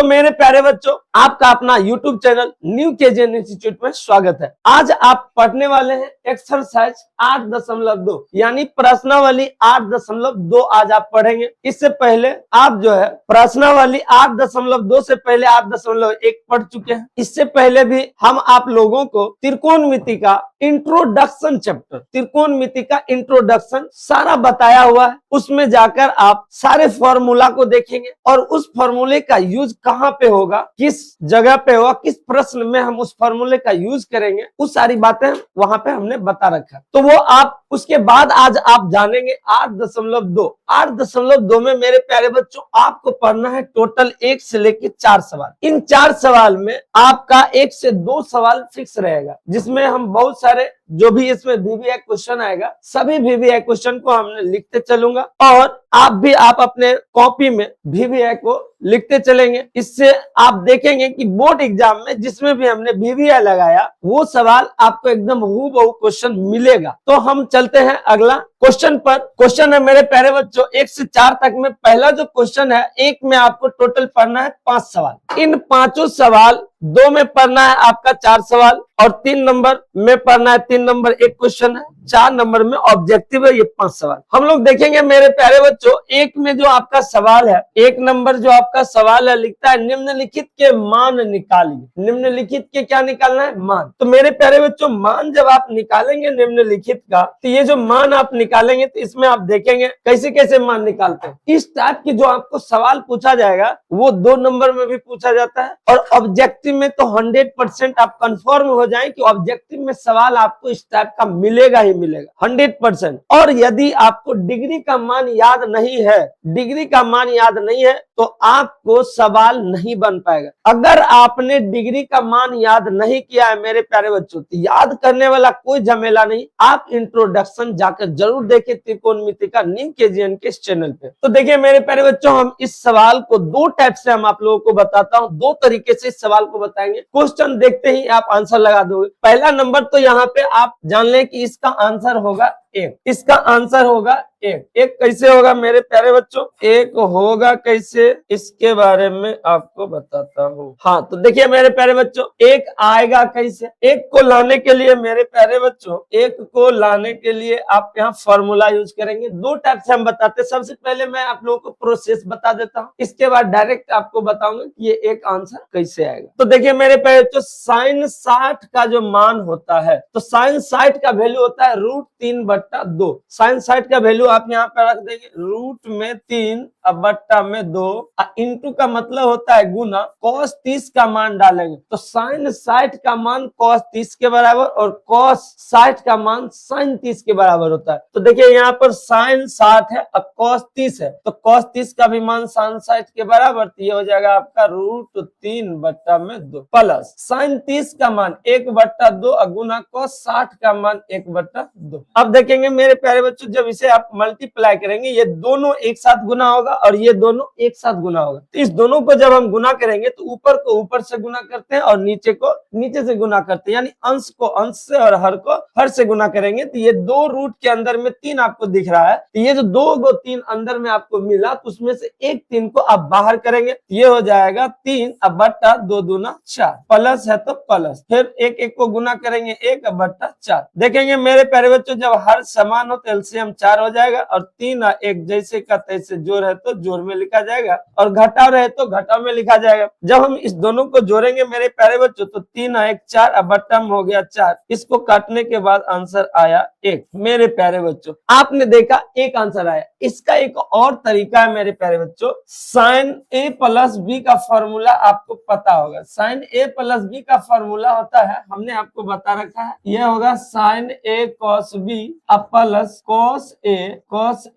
मेरे प्यारे बच्चों, आपका अपना YouTube channel new KGN institute में स्वागत है। आज आप पढ़ने वाले हैं एक्सरसाइज 8.2 यानी प्रश्नावली 8.2 आज आप पढ़ेंगे। इससे पहले आप जो है प्रश्नावली 8.2 से पहले 8.1 पढ़ चुके हैं। इससे पहले भी हम आप लोगों को त्रिकोणमिति का इंट्रोडक्शन चैप्टर, त्रिकोणमिति का इंट्रोडक्शन सारा बताया हुआ है। उसमें जाकर आप सारे फॉर्मूला को देखेंगे और उस फॉर्मूले का यूज कहाँ पे होगा, किस जगह पे होगा, किस प्रश्न में हम उस फॉर्मूले का यूज करेंगे, उस सारी बातें वहां पे हमने बता रखा। तो वो आप उसके बाद आज आप जानेंगे 8.2। 8.2 में मेरे प्यारे बच्चों आपको पढ़ना है टोटल 1 से लेकर 4 सवाल। इन 4 सवाल में आपका 1 से 2 सवाल फिक्स रहेगा, जिसमें हम बहुत सारे जो भी इसमें VVI क्वेश्चन आएगा सभी VVI क्वेश्चन को हमने लिखते चलूंगा और आप अपने कॉपी में VVI को लिखते चलेंगे। इससे आप देखेंगे कि बोर्ड एग्जाम में जिसमें भी हमने VVI लगाया वो सवाल आपको एकदम हूबहू क्वेश्चन मिलेगा। तो हम चलते हैं अगला क्वेश्चन पर। क्वेश्चन है मेरे प्यारे बच्चों 1 से 4 तक में पहला जो क्वेश्चन है, एक में आपको टोटल पढ़ना है 5 सवाल। इन 5 सवाल 2 में पढ़ना है आपका 4 सवाल और 3 नंबर में पढ़ना है 3 नंबर एक क्वेश्चन है, 4 नंबर में ऑब्जेक्टिव है ये 5 सवाल। हम लोग देखेंगे मेरे प्यारे बच्चों, एक में जो आपका सवाल है, 1 नंबर जो आपका सवाल है लिखता है निम्नलिखित के मान निकालिए। निम्नलिखित के क्या निकालना है? मान। तो मेरे प्यारे बच्चों मान जब आप निकालेंगे निम्नलिखित का, तो ये जो मान आप निकालेंगे तो इसमें आप देखेंगे कैसे कैसे मान निकालते हैं। इस टाइप की जो आपको सवाल पूछा जाएगा वो 2 नंबर में भी पूछा जाता है और ऑब्जेक्टिव में तो 100% आप कंफर्म हो जाएं कि ऑब्जेक्टिव में सवाल आपको इस टाइप का मिलेगा ही मिलेगा 100%। और यदि आपको डिग्री का मान याद नहीं है, डिग्री का मान याद नहीं है तो आपको सवाल नहीं बन पाएगा। अगर आपने डिग्री का मान याद नहीं किया है मेरे प्यारे बच्चों, तो याद करने वाला कोई झमेला नहीं, आप इंट्रोडक्शन जाकर जरूर देखें त्रिकोणमिति का न्यू केजीएन के इस चैनल पे। तो देखिए मेरे प्यारे बच्चों, हम इस सवाल को 2 टाइप से हम आप लोगों को बताता हूँ, 2 तरीके से इस सवाल को बताएंगे। क्वेश्चन देखते ही आप आंसर लगा दोगे। पहला नंबर तो यहाँ पे आप जान लें कि इसका आंसर होगा 1। इसका आंसर होगा 1। 1 कैसे होगा मेरे प्यारे बच्चों? 1 होगा कैसे, इसके बारे में आपको बताता हूँ। हाँ तो देखिए मेरे प्यारे बच्चों, 1 आएगा कैसे? 1 को लाने के लिए मेरे प्यारे बच्चों, 1 को लाने के लिए आप यहाँ फॉर्मूला यूज करेंगे। 2 टाइप से हम बताते हैं। सबसे पहले मैं आप लोगों को प्रोसेस बता देता हूँ, इसके बाद डायरेक्ट आपको बताऊंगा कि ये 1 आंसर कैसे आएगा। तो देखिए मेरे प्यारे बच्चों, sin 60 का जो मान होता है, तो sin 60 का वैल्यू होता है √3/2। sin 60 का वैल्यू आप यहाँ पे रख देंगे, रूट में 3 अब बट्टा में 2, इंटू का मतलब होता है गुना, cos 30 का मान डालेंगे तो sin 60 का मान cos 30 के बराबर और cos 60 का मान sin 30 के बराबर होता है। तो देखिए यहाँ पर sin 60 है और cos 30 है, तो cos 30 का भी मान sin 60 के बराबर, तो ये हो जाएगा आपका √3/2 प्लस sin 30 का मान 1/2 गुना cos 60 का मान 1/2। अब देखेंगे मेरे प्यारे बच्चों, जब इसे आप मल्टीप्लाई करेंगे ये दोनों एक साथ गुना होगा और ये दोनों एक साथ गुना होगा। तो इस दोनों को जब हम गुना करेंगे तो ऊपर को ऊपर से गुना करते हैं और नीचे को नीचे से गुना करते हैं, यानी अंश को अंश से और हर को हर से गुना करेंगे। तो ये 2 रूट के अंदर में 3 आपको दिख रहा है, तो ये जो 2 को 3 अंदर में आपको मिला तो उसमें से एक 3 को आप बाहर करेंगे, ये हो जाएगा 3/2 दूना 4, प्लस है तो प्लस, फिर 1 1 को गुना करेंगे 1/4। देखेंगे मेरे प्यारे बच्चों, जब हर समान हो तो एलसीएम 4 हो जाएगा और 3 और 1 जैसे का तैसे जोड़ है तो जोड़ में लिखा जाएगा और घटाव रहे तो घटाव में लिखा जाएगा। जब हम इस दोनों को जोड़ेंगे मेरे प्यारे बच्चों तो 3 और 1 4 अब बट्टा में हो गया 4, इसको काटने के बाद आंसर आया 1। मेरे प्यारे बच्चों आपने देखा 1 आंसर आया। इसका एक और तरीका है मेरे प्यारे बच्चों, sin a प्लस b का फॉर्मूला आपको पता होगा। sin a प्लस b का फॉर्मूला होता है, हमने आपको बता रखा है, यह होगा sin a cos b plus cos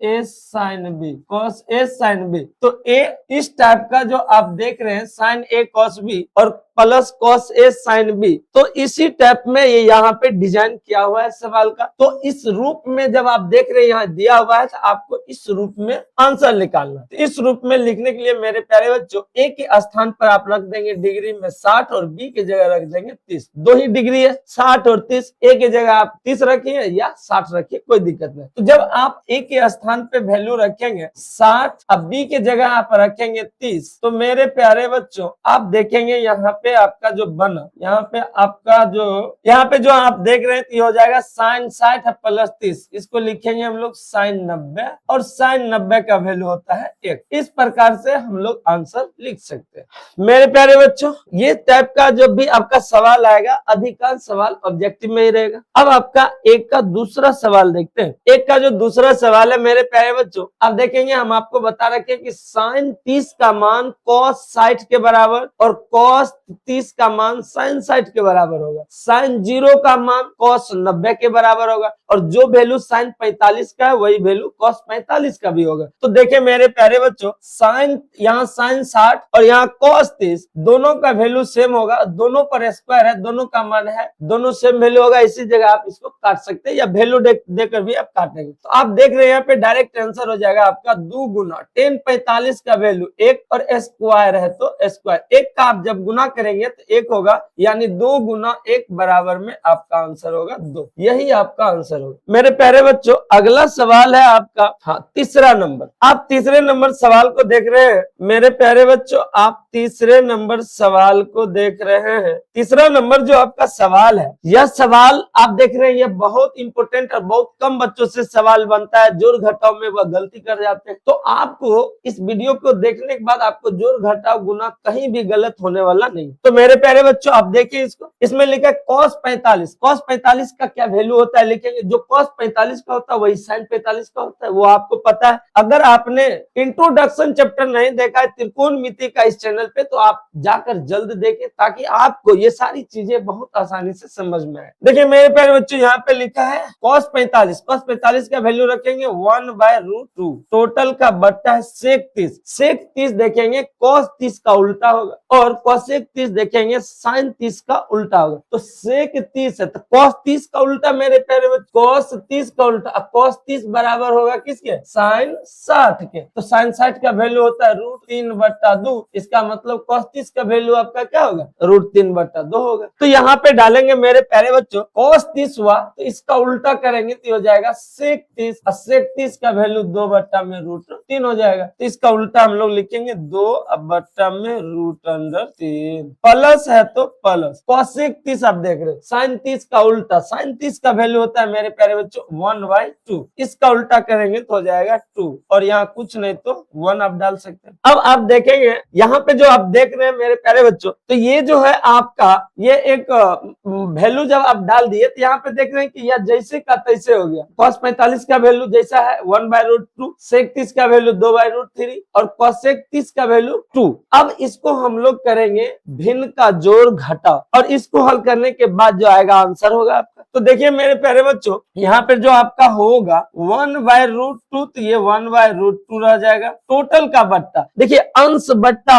a sin b, cos a sin b। तो a इस टाइप का जो आप देख रहे हैं sin a cos b और plus cos A sine B. तो इसी टाइप में ये यहाँ पे डिजाइन किया हुआ है सवाल का। तो इस रूप में जब आप देख रहे हैं यहाँ दिया हुआ है तो आपको इस रूप में आंसर निकालना। तो इस रूप में लिखने के लिए मेरे प्यारे बच्चों ए के स्थान पर आप रख देंगे डिग्री में 60 और बी की जगह रख देंगे 30। दो ही डिग्री है 60 और 30, ए की जगह आप 30 रखिए या 60 रखिए, कोई दिक्कत नहीं। तो जब आप ए के स्थान पे वैल्यू रखेंगे 60 अब बी की जगह आप रखेंगे 30, तो मेरे प्यारे बच्चों आप देखेंगे यहाँ पे आपका जो बना, यहाँ पे आपका जो आप देख रहे हैं तो हो जाएगा साइन 60 प्लस 30, इसको लिखेंगे हम लोग साइन 90 और साइन 90 का वैल्यू होता है 1। इस प्रकार से हम लोग आंसर लिख सकते हैं। मेरे प्यारे बच्चों ये टाइप का जब भी आपका सवाल आएगा अधिकांश सवाल ऑब्जेक्टिव में ही रहेगा। अब आपका एक का दूसरा सवाल देखते हैं। एक का जो दूसरा सवाल है मेरे प्यारे बच्चों आप देखेंगे हम आपको बता रखे कि साइन 30 का मान कॉस 60 के बराबर और कॉस 30 का मान साइन 60 के बराबर होगा। साइन 0 का मान कॉस 90 के बराबर होगा और जो वैल्यू साइन 45 का है वही वैल्यू कॉस 45 का भी होगा। तो देखिए मेरे प्यारे बच्चों साइन यहाँ साइन 60 और यहाँ कॉस 30 दोनों का वैल्यू सेम होगा, दोनों पर स्क्वायर है, दोनों का मान है, दोनों सेम वैल्यू होगा। इसी जगह आप इसको काट सकते हैं या वैल्यू देकर भी आप काटेंगे। तो आप देख रहे हैं यहाँ पे डायरेक्ट आंसर हो जाएगा आपका 2 गुना 1045 का वैल्यू 1 और स्क्वायर है तो स्क्वायर 1 का आप जब गुना करेंगे तो 1 होगा, यानी 2 गुना 1 बराबर में आपका आंसर होगा 2। यही आपका आंसर होगा। मेरे प्यारे बच्चों अगला सवाल है आपका तीसरा नंबर। आप तीसरे नंबर सवाल को देख रहे हैं मेरे प्यारे बच्चों, आप तीसरे नंबर सवाल को देख रहे हैं। तीसरा नंबर जो आपका सवाल है यह सवाल आप देख रहे हैं यह बहुत इंपॉर्टेंट और बहुत कम बच्चों से सवाल बनता है, जोड़ घटाव में वह गलती कर जाते हैं। तो आपको इस वीडियो को देखने के बाद आपको जोड़ घटाव गुना कहीं भी गलत होने वाला नहीं। तो मेरे प्यारे बच्चों आप देखिए इसको, इसमें लिखा है cos 45। cos 45 का क्या वैल्यू होता है लिखेंगे, जो cos 45 का होता है वही sin 45 का होता है, वो आपको पता है। अगर आपने इंट्रोडक्शन चैप्टर नहीं देखा है त्रिकोणमिति का इस चैनल पे तो आप जाकर जल्द देखें ताकि आपको ये सारी चीजें बहुत आसानी से समझ में आए। देखिए मेरे प्यारे बच्चों यहाँ पे लिखा है cos 45 का वैल्यू रखेंगे 1/√2, टोटल का बट्टा है sec 30। sec 30 देखेंगे cos 30 का उल्टा होगा और cosec 30 देखेंगे sin 30 का उल्टा होगा। तो sec 30 है तो cos 30 का उल्टा मेरे प्यारे बच्चों cos 30 का उल्टा, cos 30 बराबर होगा किसके, sin 60 के। तो sin 60 का वैल्यू होता है √3/2, इसका मतलब cos 30 का वैल्यू आपका क्या होगा √3/2 होगा। तो यहाँ पे डालेंगे मेरे प्यारे बच्चों cos 30 हुआ तो इसका उल्टा करेंगे तो हो जाएगा sec 30 और sec 30 का वैल्यू 2/√3 हो जाएगा। तो इसका उल्टा हम लोग लिखेंगे 2/√3 प्लस है तो प्लस cosec 30 आप देख रहे हो sin 30 का उल्टा, sin 30 का वैल्यू होता है मेरे प्यारे बच्चों 1/2, इसका उल्टा करेंगे तो हो जाएगा 2 और यहाँ कुछ नहीं तो 1 आप डाल सकते हैं। अब आप देखेंगे यहाँ पे जो आप देख रहे हैं मेरे प्यारे बच्चों तो ये जो है आपका ये एक वैल्यू जब आप डाल दिए तो यहाँ पे देख रहे हैं कि यह जैसे का तैसे हो गया। cos 45 का वैल्यू जैसा है 1/√2, sec 30 का वैल्यू 2/√3 और cosec 30 का वैल्यू 2। अब इसको हम लोग करेंगे भिन्न का जोड़ घटाव और इसको हल करने के बाद जो आएगा आंसर होगा आपका। तो देखिए मेरे प्यारे बच्चों यहाँ पे जो आपका होगा 1/√2 तो ये 1/√2 रह जाएगा, टोटल का बट्टा। देखिए अंश बट्टा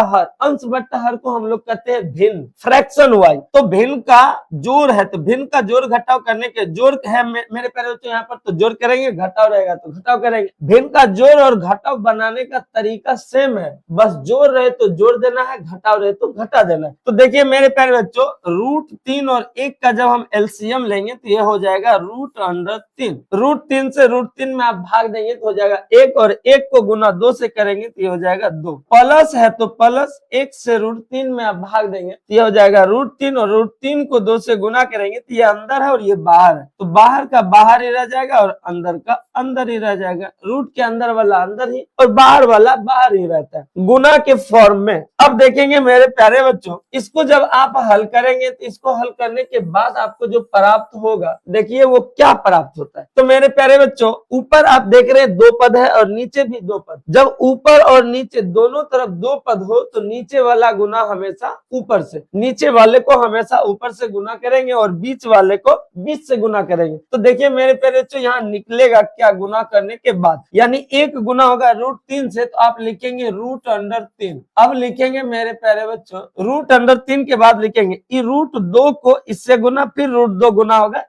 हर को हम लोग कहते हैं भिन्न, फ्रैक्शन वाई। तो भिन्न का जोड़ है तो भिन्न का जोड़ घटाव करने के जोड़ है मेरे प्यारे बच्चों यहाँ पर तो जोड़ करेंगे, घटाव रहेगा तो घटाव करेंगे। भिन्न का जोड़ और घटाव बनाने का तरीका सेम है, बस जोड़ रहे तो जोड़ देना है, घटाव रहे तो घटा देना है। तो देखिए मेरे प्यारे बच्चों √3 और 1 का जब हम एलसीएम लेंगे तो ये हो जाएगा √3। √3 से √3 में आप भाग देंगे तो हो जाएगा 1 और 1 को गुना 2 से करेंगे तो ये हो जाएगा 2। प्लस है तो प्लस 1 से √3 में आप भाग देंगे तो ये हो जाएगा √3 और √3 को 2 से गुना करेंगे तो ये अंदर है और ये बाहर है, तो बाहर का बाहर ही रह जाएगा और अंदर का अंदर ही रह जाएगा। रूट के अंदर वाला अंदर ही और बाहर वाला बाहर ही रहता है गुना के फॉर्म में। अब देखेंगे मेरे प्यारे बच्चों इसको जब आप हल करेंगे तो इसको हल करने के बाद आपको जो प्राप्त होगा देखिए वो क्या प्राप्त होता है। तो मेरे प्यारे बच्चों ऊपर आप देख रहे हैं 2 पद है और नीचे भी 2 पद। जब ऊपर और नीचे दोनों तरफ 2 पद हो तो नीचे वाला गुना हमेशा ऊपर से, नीचे वाले को हमेशा ऊपर से गुना करेंगे और बीच वाले को बीच से गुना करेंगे। तो देखिए मेरे प्यारे बच्चों यहाँ निकलेगा क्या गुना करने के बाद, यानी 1 गुना होगा √3 से तो आप लिखेंगे √3। अब लिखेंगे मेरे प्यारे बच्चों रूट अंडर 3 के बाद लिखेंगे ई रूट 2 को इससे गुना, फिर रूट 2 गुना होगा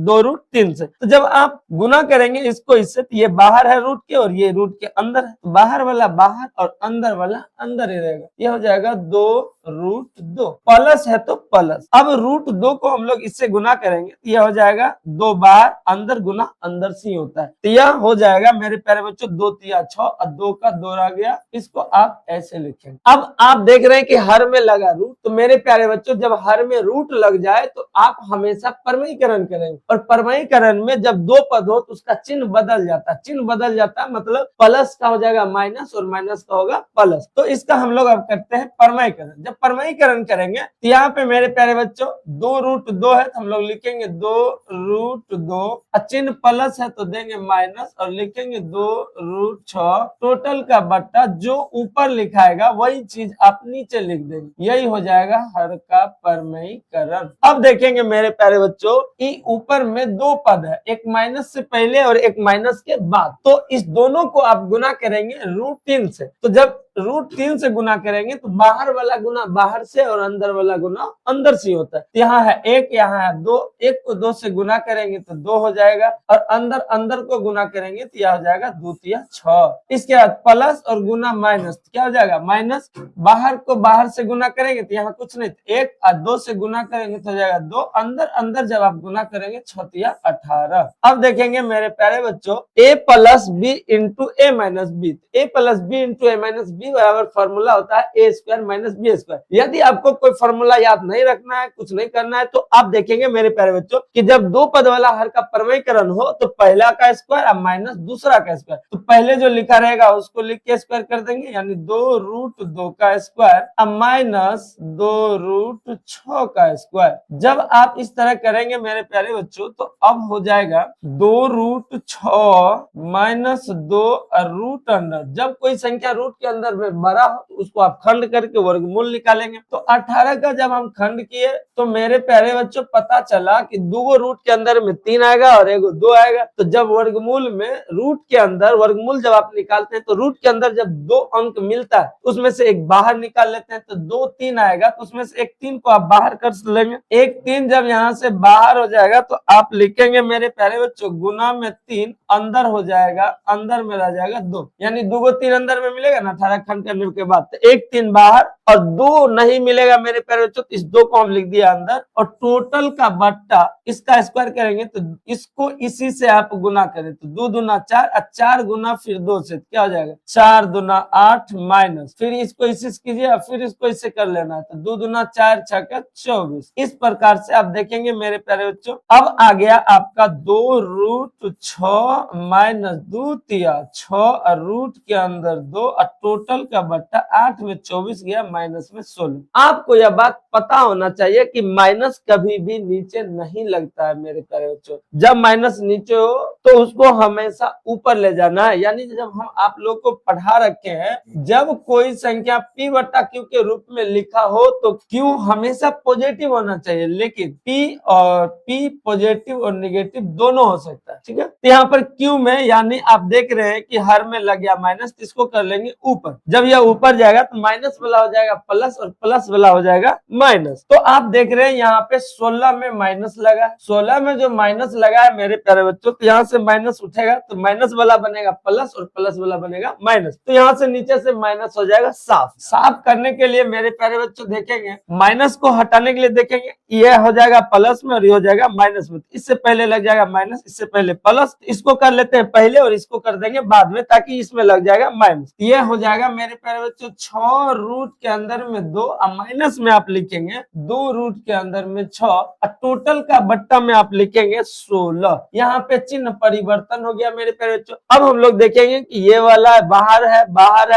2 रूट 3 से। तो जब आप गुना करेंगे इसको इससे, तो ये बाहर है रूट के और ये रूट के अंदर है, तो बाहर वाला बाहर और अंदर वाला अंदर ही रहेगा। ये हो जाएगा 2 रूट 2, प्लस है तो प्लस। अब रूट 2 को हम लोग इससे गुना करेंगे, तो यह हो जाएगा 2 बाहर, अंदर गुना अंदर से ही होता है। तो यह हो जाएगा मेरे प्यारे बच्चों 2 तिया 6 और 2 का 2 रह गया। इसको आप ऐसे लिखेंगे। अब आप देख रहे हैं कि हर में लगा रूट, तो मेरे प्यारे बच्चों जब हर में रूट लग जाए तो आप हमेशा परमयीकरण करेंगे, और परमयीकरण में जब दो पद हो तो उसका चिन्ह बदल जाता है। चिन्ह बदल जाता है मतलब प्लस का हो जाएगा माइनस और माइनस का होगा प्लस। तो इसका हम लोग अब करते हैं परमयीकरण। जब परमयीकरण करेंगे तो यहाँ पे मेरे प्यारे बच्चों 2 रूट 2 है तो हम लोग लिखेंगे 2 रूट 2, चिन्ह प्लस है तो देंगे माइनस और लिखेंगे 2 रूट 6। टोटल का बट्टा जो ऊपर लिखाएगा वही चीज आप नीचे लिख देंगे, यही हो जाएगा हर का परमयीकरण। अब देखेंगे मेरे प्यारे बच्चों कि ऊपर में 2 पद है, एक माइनस से पहले और एक माइनस के बाद, तो इस दोनों को आप गुना करेंगे रूट 3 से। तो जब रूट 3 से गुना करेंगे तो बाहर वाला गुना बाहर से और अंदर वाला गुना अंदर से होता है। यहाँ है 1, यहाँ है 2, 1 को 2 से गुना करेंगे तो 2 हो जाएगा, और अंदर अंदर को गुना करेंगे तो यह हो जाएगा 2 तिया 6। इसके बाद प्लस और गुना माइनस, क्या हो जाएगा माइनस। बाहर को बाहर से गुना करेंगे तो यहाँ कुछ नहीं, 1 और 2 से गुना करेंगे तो हो जाएगा 2, अंदर अंदर जब आप गुना करेंगे 6 तिया 18। अब देखेंगे मेरे प्यारे बच्चों a plus B into A minus B. a plus B into A minus B बराबर फॉर्मूला होता है A square minus B square. यदि आपको कोई फॉर्मूला याद नहीं रखना है, कुछ नहीं करना है, तो आप देखेंगे मेरे प्यारे बच्चों कि जब 2 पद वाला हर का परमयीकरण हो तो पहला का स्क्वायर और माइनस दूसरा का स्क्वायर, तो पहले जो लिखा रहेगा उसको लिख के स्क्वायर कर देंगे, यानी 2 रूट 2 का स्क्वायर और माइनस 2 रूट 6 का स्क्वायर। जब आप इस तरह करेंगे मेरे प्यारे बच्चों तो अब हो जाएगा 2 रूट 6 माइनस 2 रूट अंडर। जब कोई संख्या रूट के अंदर में बड़ा हो तो उसको आप खंड करके वर्गमूल निकालेंगे। तो 18 का जब हम खंड किए तो मेरे प्यारे बच्चों पता चला कि 2 रूट के अंदर में 3 आएगा और 1 2 आएगा। तो जब वर्गमूल में रूट के अंदर वर्गमूल जब आप निकालते हैं तो रूट के अंदर जब 2 अंक मिलता है उसमें से एक बाहर निकाल लेते हैं, तो 2 3 आएगा, तो उसमें से एक 3 को आप बाहर कर लेंगे। एक 3 जब यहाँ से बाहर हो जाएगा तो आप लिखेंगे मेरे प्यारे बच्चों गुना में 3 अंदर हो जाएगा, अंदर में रह जाएगा 2, यानी 2 को 3 अंदर में मिलेगा ना 18 खंड करने के बाद, तो एक 3 बाहर और 2 नहीं मिलेगा मेरे प्यारे बच्चों, इस 2 को हम लिख दिया अंदर। और टोटल का बट्टा इसका स्क्वायर करेंगे तो इसको इसी से आप गुना करें तो 2 दूना 4 और 4 गुना फिर 2 से क्या हो जाएगा 4 दूना 8 माइनस, फिर इसको इसी से कीजिए और फिर इसको इससे कर लेना है तो 2 दूना 4 6 24। इस प्रकार से आप देखेंगे मेरे प्यारे बच्चों अब आ गया आपका 2 रूट 6 माइनस 2 तिया 6 और रूट के अंदर 2 और टोटल का बट्टा 8 में 24 गया माइनस में 16। आपको यह बात पता होना चाहिए कि माइनस कभी भी नीचे नहीं लगता है मेरे प्यारे बच्चों। जब माइनस नीचे हो तो उसको हमेशा ऊपर ले जाना है, यानी जब हम आप लोग को पढ़ा रखे हैं जब कोई संख्या p बट्टा q के रूप में लिखा हो तो q हमेशा पॉजिटिव होना चाहिए, लेकिन p पॉजिटिव और निगेटिव दोनों हो सकता है, ठीक है। तो यहाँ पर q में यानी आप देख रहे हैं कि हर में लग गया माइनस, इसको कर लेंगे ऊपर। जब यह ऊपर जाएगा तो माइनस वाला हो जाएगा प्लस और प्लस वाला हो जाएगा माइनस। तो आप देख रहे हैं यहाँ पे 16 में माइनस लगा, 16 में जो माइनस लगा है मेरे प्यारे बच्चों तो यहाँ से माइनस उठेगा तो माइनस वाला बनेगा प्लस और प्लस वाला बनेगा माइनस, तो यहाँ से नीचे से माइनस हो जाएगा साफ। साफ करने के लिए मेरे प्यारे बच्चों देखेंगे माइनस को हटाने के लिए देखेंगे यह हो जाएगा प्लस में और ये हो जाएगा माइनस में, इससे पहले लग जाएगा माइनस, इससे पहले प्लस, इसको कर लेते हैं पहले और इसको कर देंगे बाद में ताकि इसमें लग जाएगा माइनस। ये हो जाएगा मेरे प्यारे बच्चों 6 रूट के अंदर में 2 और माइनस में आप लिखेंगे 2 रूट के अंदर में 6 और टोटल का बट्टा में आप लिखेंगे 16। यहाँ पे चिन्ह परिवर्तन हो गया मेरे प्यारे बच्चों। अब हम लोग देखेंगे कि ये वाला बाहर है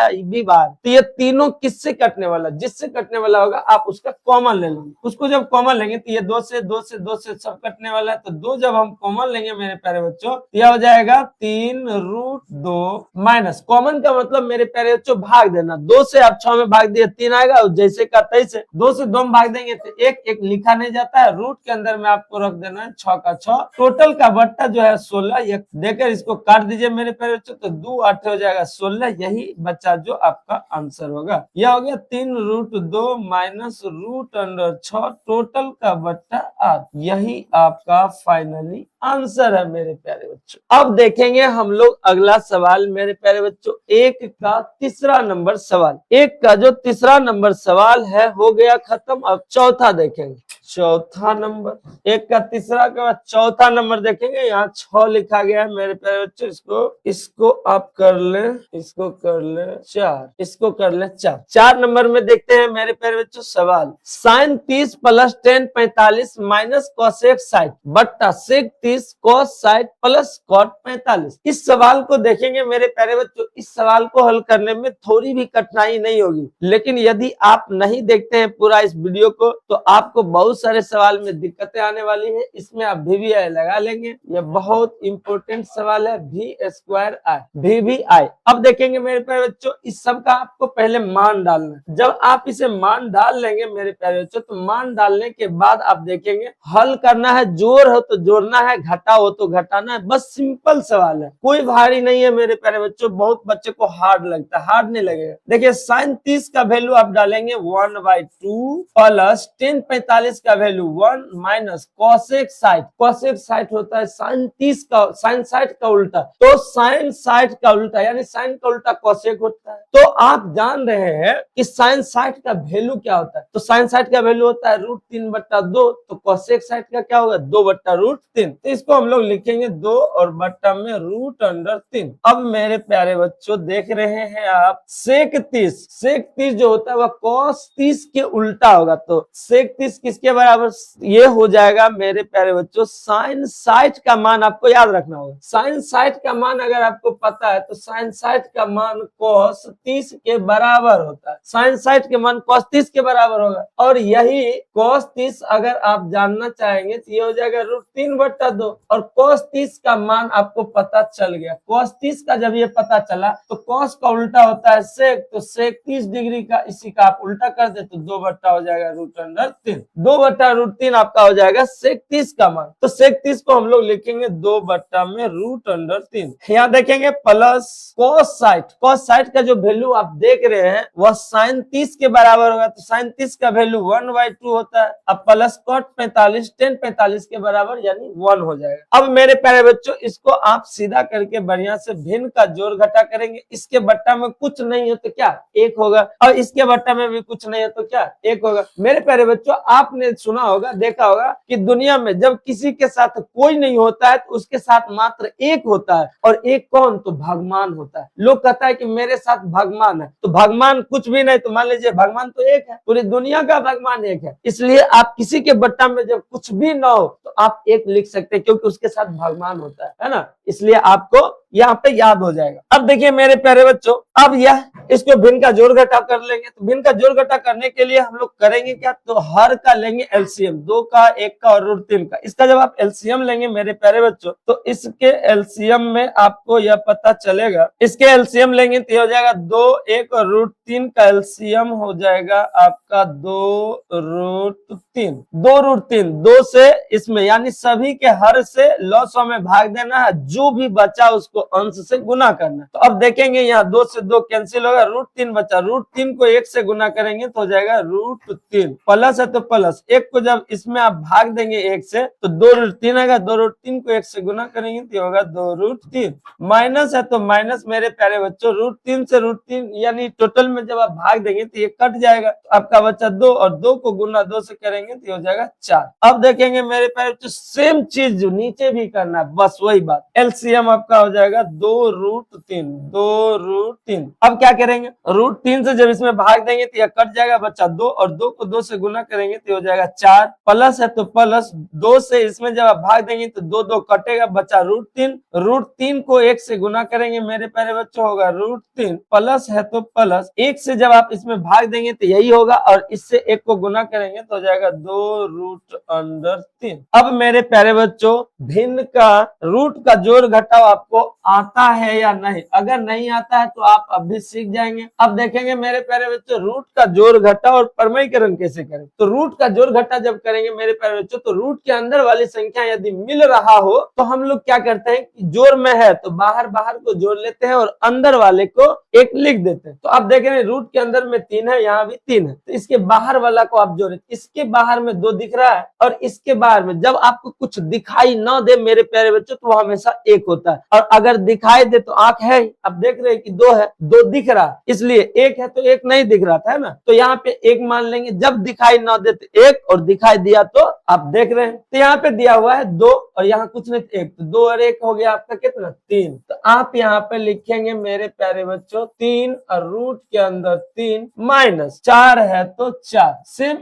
ये भी बाहर, तो ये तीनों किससे कटने वाला, जिससे कटने वाला होगा आप उसका कॉमन ले लेंगे। उसको जब कॉमन लेंगे तो ये 2 से 2 से 2 से सब कटने वाला है, तो 2 जब हम कॉमन लेंगे मेरे प्यारे बच्चों यह हो जाएगा 3 रूट 2 माइनस, कॉमन का मतलब मेरे प्यारे बच्चों भाग देना, 2 से आप 6 में भाग दिए 3 आएगा और जैसे का तैसे, 2 से 2 में भाग देंगे तो एक लिखा नहीं जाता है, रूट के अंदर में आपको रख देना है 6 का 6। टोटल का बट्टा जो है 16, ये देकर इसको काट दीजिए मेरे प्यारे बच्चों तो 2 8 हो जाएगा 16, यही बच्चा जो आपका आंसर होगा। यह हो गया 3 root 2 2 minus root under 6 total का बट्टा 8। यही आपका फाइनली आंसर है मेरे प्यारे बच्चों। अब देखेंगे हम लोग अगला सवाल मेरे प्यारे बच्चों, एक का तीसरा नंबर सवाल। एक का जो तीसरा नंबर सवाल है हो गया खत्म। अब चौथा देखेंगे, चौथा नंबर। एक का तीसरा के बाद चौथा नंबर देखेंगे। यहाँ 6 लिखा गया है मेरे प्यारे बच्चों। इसको आप कर ले, इसको कर ले 4, इसको कर ले 4। 4 नंबर में देखते हैं मेरे प्यारे बच्चों सवाल। Sine 30 plus ten 45 minus cosec 60 बट्टा सेक 30 कॉस 60 प्लस कॉट 45। इस सवाल को देखेंगे मेरे प्यारे बच्चों। इस सवाल को हल करने में थोड़ी भी कठिनाई नहीं होगी, लेकिन यदि आप नहीं देखते हैं पूरा इस वीडियो को तो आपको बहुत सारे सवाल में दिक्कतें आने वाली है। इसमें आप VBI लगा लेंगे। यह बहुत इंपॉर्टेंट सवाल है, VSQI। अब देखेंगे मेरे प्यारे बच्चों, इस सब का आपको पहले मान डालना है। जब आप इसे मान डाल लेंगे मेरे प्यारे बच्चों, तो मान डालने के बाद आप देखेंगे हल करना है। जोड़ हो तो जोड़ना है, घटा हो तो घटाना है। बस सिंपल सवाल है, कोई भारी नहीं है मेरे प्यारे बच्चों। बहुत बच्चे को हार्ड लगता है, हार्ड नहीं लगेगा। देखिए साइन 30 का वैल्यू आप डालेंगे 1/2 प्लस टेन 45 का वैल्यू 1 माइनस कॉसेक 60। कॉसेक 60 होता है साइन 30 का, साइन 60 का उल्टा। तो साइन 60 का उल्टा यानी साइन का उल्टा कॉसेक होता है। तो आप जान रहे हैं कि साइन 60 का वैल्यू क्या होता है। तो साइन 60 का वैल्यू होता है √3/2। तो कॉसेक 60 का क्या होगा 2/√3। तो इसको हम लोग लिखेंगे 2 और बट्टा में √3। अब मेरे प्यारे बच्चों देख रहे हैं आप सेक 30 जो होता है वह कॉस 30 के उल्टा होगा। तो सेक 30 किसके बराबर, ये हो जाएगा मेरे प्यारे बच्चों साइन 60 का मान आपको याद रखना होगा। साइन 60 का मान अगर आपको पता है तो साइन 60 का मान कॉस 30 के बराबर होता है। साइन 60 के मान कॉस 30 के बराबर होगा। और यही कॉस 30 अगर आप जानना चाहेंगे तो ये हो जाएगा √3/2। और कॉस 30 का मान आपको पता चल गया। कॉस 30 का जब ये पता चला तो कॉस का उल्टा होता है सेक। तो सेक 30 डिग्री का, इसी का आप उल्टा कर दे तो 2 बट्टा हो जाएगा √3। 2/√3 आपका हो जाएगा सेक 30 का मान। तो सेक 30 को हम लोग लिखेंगे 2 बट्टा में √3। यहाँ देखेंगे प्लस कॉस 60। कॉस 60 का जो वैल्यू आप देख रहे हैं वह साइन 30 के बराबर होगा। तो साइन 30 का वैल्यू 1/2 होता है। अब प्लस कॉट 45 टेन 45 के बराबर यानी 1 हो जाएगा। अब मेरे प्यारे बच्चों इसको आप सीधा करके बढ़िया से भिन्न का जोड़ घटा करेंगे। इसके बट्टा में कुछ नहीं है तो क्या 1 होगा, और इसके बट्टा में भी कुछ नहीं है तो क्या 1 होगा। मेरे प्यारे बच्चों आपने सुना होगा, देखा होगा कि दुनिया में जब किसी के साथ कोई नहीं होता है तो उसके साथ मात्र 1 होता है। और 1 कौन, तो भगवान होता है। लोग कहता है कि मेरे साथ भगवान है, तो भगवान कुछ भी नहीं। तो मान लीजिए भगवान तो 1 है, पूरी दुनिया का भगवान 1 है। इसलिए आप किसी के बट्टा में जब कुछ भी ना हो तो आप 1 लिख सकते हैं, क्योंकि उसके साथ भगवान होता है ना। इसलिए आपको यहाँ पे याद हो जाएगा। अब देखिए मेरे प्यारे बच्चों, अब यह इसको भिन्न का जोड़ घटा कर लेंगे। तो भिन्न का जोड़ घटा करने के लिए हम लोग करेंगे क्या, तो हर का लेंगे एलसीएम, 2 का 1 का और √3 का। इसका जब आप एलसीएम लेंगे मेरे प्यारे बच्चों तो इसके एलसीएम में आपको यह पता चलेगा, इसके एलसीएम लेंगे तो हो जाएगा 2, 1 और √3 का एलसीएम हो जाएगा आपका 2√3। 2√3 2 से इसमें यानी सभी के हर से लॉसों में भाग देना है, जो भी बचा उसको अंश से गुना करना। तो अब देखेंगे यहाँ 2 से 2 कैंसिल होगा, √3 बचा। √3 को 1 से गुना करेंगे तो हो जाएगा √3। प्लस है तो प्लस, 1 को जब इसमें आप भाग देंगे 1 से तो 2√3 आएगा। 2√3 को 1 से गुना करेंगे तो होगा 2√3। माइनस है तो माइनस मेरे प्यारे बच्चों, √3 से √3 यानी टोटल में जब आप भाग देंगे तो ये कट जाएगा। तो आपका बच्चा 2 और 2 को गुना 2 से करेंगे तो हो जाएगा 4। अब देखेंगे मेरे प्यारे बच्चों सेम चीज जो नीचे भी करना है, बस वही बात। एलसीएम आपका हो जाएगा 2√3। 2√3। अब क्या करेंगे, √3 से जब इसमें भाग देंगे तो यह कट जाएगा बच्चा 2 और 2 को 2 से गुना करेंगे तो हो जाएगा 4। प्लस है तो प्लस, 2 से इसमें जब आप भाग देंगे तो 2 2 कटेगा बच्चा √3। √3 को 1 से गुना करेंगे मेरे प्यारे बच्चों होगा √3। प्लस है तो प्लस, 1 से जब आप इसमें भाग देंगे तो यही होगा और इससे 1 को गुना करेंगे तो हो जाएगा 2√3। अब मेरे प्यारे बच्चों भिन्न का रूट का जोड़ घटाव आपको आता है या नहीं। अगर नहीं आता है तो आप अब भी सीख जाएंगे। अब देखेंगे मेरे प्यारे बच्चों रूट का जोड़ घटा और प्रमेयीकरण कैसे करें। तो रूट का जोड़ घटा जब करेंगे मेरे प्यारे बच्चों, तो रूट के अंदर वाली संख्या यदि मिल रहा हो तो हम लोग क्या करते हैं कि जोड़ में है तो बाहर बाहर को जोड़ लेते हैं और अंदर वाले को एक लिख देते हैं। तो आप देख रहे हैं रूट के अंदर में 3 है, यहाँ भी 3 है, तो इसके बाहर वाला को आप जोड़े, इसके बाहर में 2 दिख रहा है और इसके बाहर में जब आपको कुछ दिखाई न दे मेरे प्यारे बच्चों तो वो हमेशा 1 होता है, और अगर दिखाई दे तो आंख है, अब देख रहे हैं कि 2 है, 2 दिख रहा इसलिए 1 है, तो 1 नहीं दिख रहा था, है ना, तो यहाँ पे 1 मान लेंगे। जब दिखाई न दे तो 1 और दिखाई दिया तो आप देख रहे हैं, तो यहाँ पे दिया हुआ है 2 और यहाँ कुछ नहीं 1, तो 2 और 1 हो गया आपका कितना 3। तो आप यहाँ पे लिखेंगे मेरे प्यारे बच्चों 3 और रूट के अंदर 3 माइनस 4 है तो 4। सेम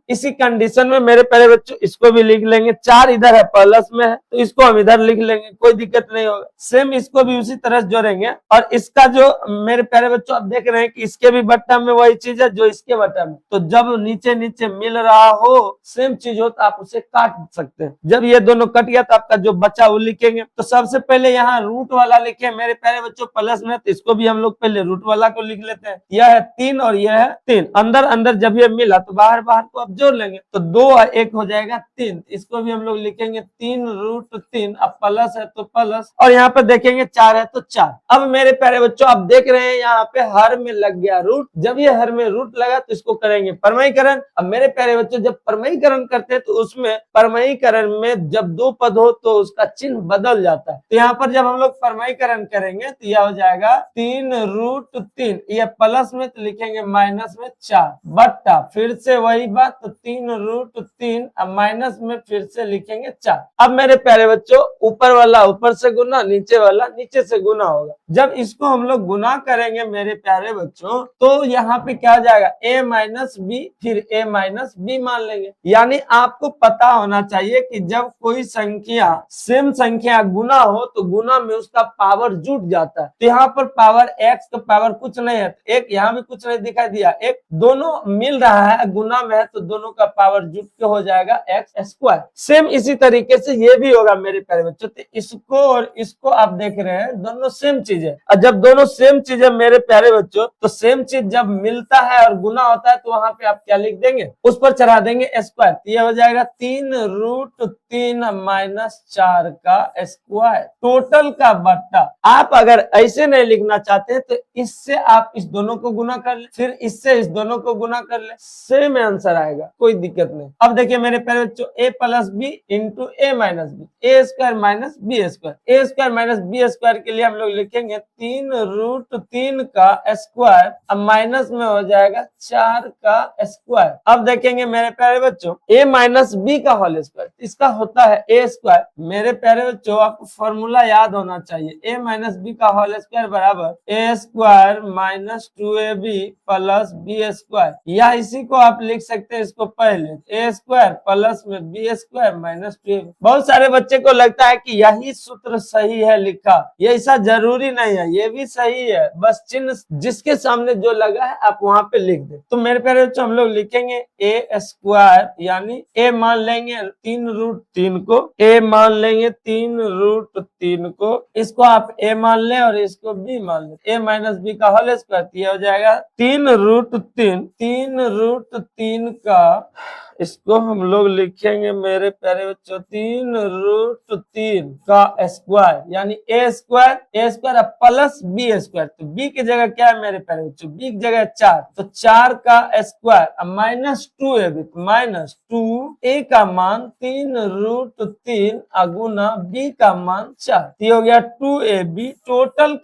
इसी कंडीशन में मेरे प्यारे बच्चों इसको भी लिख लेंगे, 4 इधर है प्लस में है तो इसको हम इधर लिख लेंगे, कोई दिक्कत नहीं होगा। सेम इसको भी उसी तरह जोड़ेंगे और इसका जो मेरे प्यारे बच्चों आप देख रहे हैं कि इसके भी बट्टा में वही चीज है जो इसके बट्टा में, तो जब नीचे नीचे मिल रहा हो सेम चीज हो तो आप उसे काट सकते हैं। जब ये दोनों कट गया तो आपका जो बचा वो लिखेंगे। तो सबसे पहले यहाँ रूट वाला लिखे मेरे प्यारे बच्चों प्लस में, तो इसको भी हम लोग पहले रूट वाला को लिख लेते हैं। यह है 3 और यह है 3, अंदर अंदर जब ये मिला तो बाहर बाहर को आप जोड़ लेंगे, तो 2 और 1 हो जाएगा 3, इसको भी हम लोग लिखेंगे 3 रूट 3, अब प्लस है तो प्लस, और यहाँ पे देखेंगे 4 है तो 4। अब मेरे प्यारे बच्चों आप देख रहे हैं यहाँ पे हर में लग गया रूट, जब ये हर में रूट लगा तो इसको करेंगे परमयीकरण। अब मेरे प्यारे बच्चों जब परमयीकरण करते हैं तो उसमें परमयीकरण में जब 2 पद हो तो उसका चिन्ह बदल जाता है, तो यहाँ पर जब हम लोग परमयीकरण करेंगे तो यह हो जाएगा 3 रूट 3, ये प्लस में तो लिखेंगे माइनस में 4 बट्टा फिर से वही बात, तो 3 रूट 3 अब माइनस में फिर से लिखेंगे 4। अब मेरे प्यारे बच्चों ऊपर वाला ऊपर से गुना, नीचे वाला नीचे से गुना होगा। जब इसको हम लोग गुना करेंगे मेरे प्यारे बच्चों तो यहाँ पे क्या जाएगा a माइनस बी, फिर a माइनस बी मान लेंगे। यानी आपको पता होना चाहिए कि जब कोई संख्या सेम संख्या गुना हो तो गुना में उसका पावर जुट जाता है, तो यहाँ पर पावर x का पावर कुछ नहीं है, एक यहाँ भी कुछ नहीं दिखाई दिया, एक दोनों मिल रहा है गुना में है तो दोनों का पावर जुट के हो जाएगा x स्क्वायर। सेम इसी तरीके से ये भी होगा मेरे प्यारे बच्चों, तो इसको और इसको आप देख रहे हैं दोनों सेम चीज है, और जब दोनों सेम चीज है मेरे प्यारे बच्चों तो सेम चीज जब मिलता है और गुना होता है तो वहां पे आप क्या लिख देंगे, उस पर चढ़ा देंगे स्क्वायर, तो ये हो जाएगा 3 रूट 3 माइनस 4 का स्क्वायर टोटल का बट्टा। आप अगर ऐसे नहीं लिखना चाहते हैं तो इससे आप इस दोनों को गुना कर ले, फिर इससे इस दोनों को गुना कर ले, सेम आंसर आएगा, कोई दिक्कत नहीं। अब देखिए मेरे प्यारे बच्चों a plus B into A minus B, A square minus B square, A square minus B square के लिए हम लोग लिखेंगे 3 रूट 3 का स्क्वायर, अब माइनस में हो जाएगा 4 का स्क्वायर। अब देखेंगे मेरे प्यारे बच्चों a माइनस बी का होल स्क्वायर, इसका होता है ए स्क्वायर। मेरे प्यारे बच्चों आपको फॉर्मूला याद होना चाहिए, a माइनस बी का होल स्क्वायर बराबर A square minus 2ab plus B square, या इसी को आप लिख सकते हैं इसको पहले ए स्क्वायर प्लस में बी स्क्वायर माइनस 2ab। बहुत सारे बच्चे को लगता है कि यही सूत्र सही है लिखा, ये ऐसा जरूरी नहीं है, ये भी सही है, बस चिन्ह जिसके सामने जो लगा है आप वहां पे लिख दे। तो मेरे प्यारे बच्चों हम लोग लिखेंगे ए स्क्वायर यानी ए मान लेंगे 3 रूट 3 को, ए मान लेंगे 3 रूट 3 को, इसको आप ए मान लें और इसको बी मान लें, ए माइनस बी का होल स्क्वायर, ये हो जाएगा 3 रूट 3, 3 रूट 3 का, इसको हम लोग लिखेंगे मेरे प्यारे बच्चों 3 रूट 3 का स्क्वायर यानी ए स्क्वायर प्लस बी स्क्वायर, तो बी की जगह क्या है मेरे प्यारे बच्चों, बी की जगह 4, तो 4 का स्क्वायर माइनस 2ab, माइनस 2 ए का मान 3 रूट 3 अगुना बी का मान 4, ये हो गया 2ab टोटल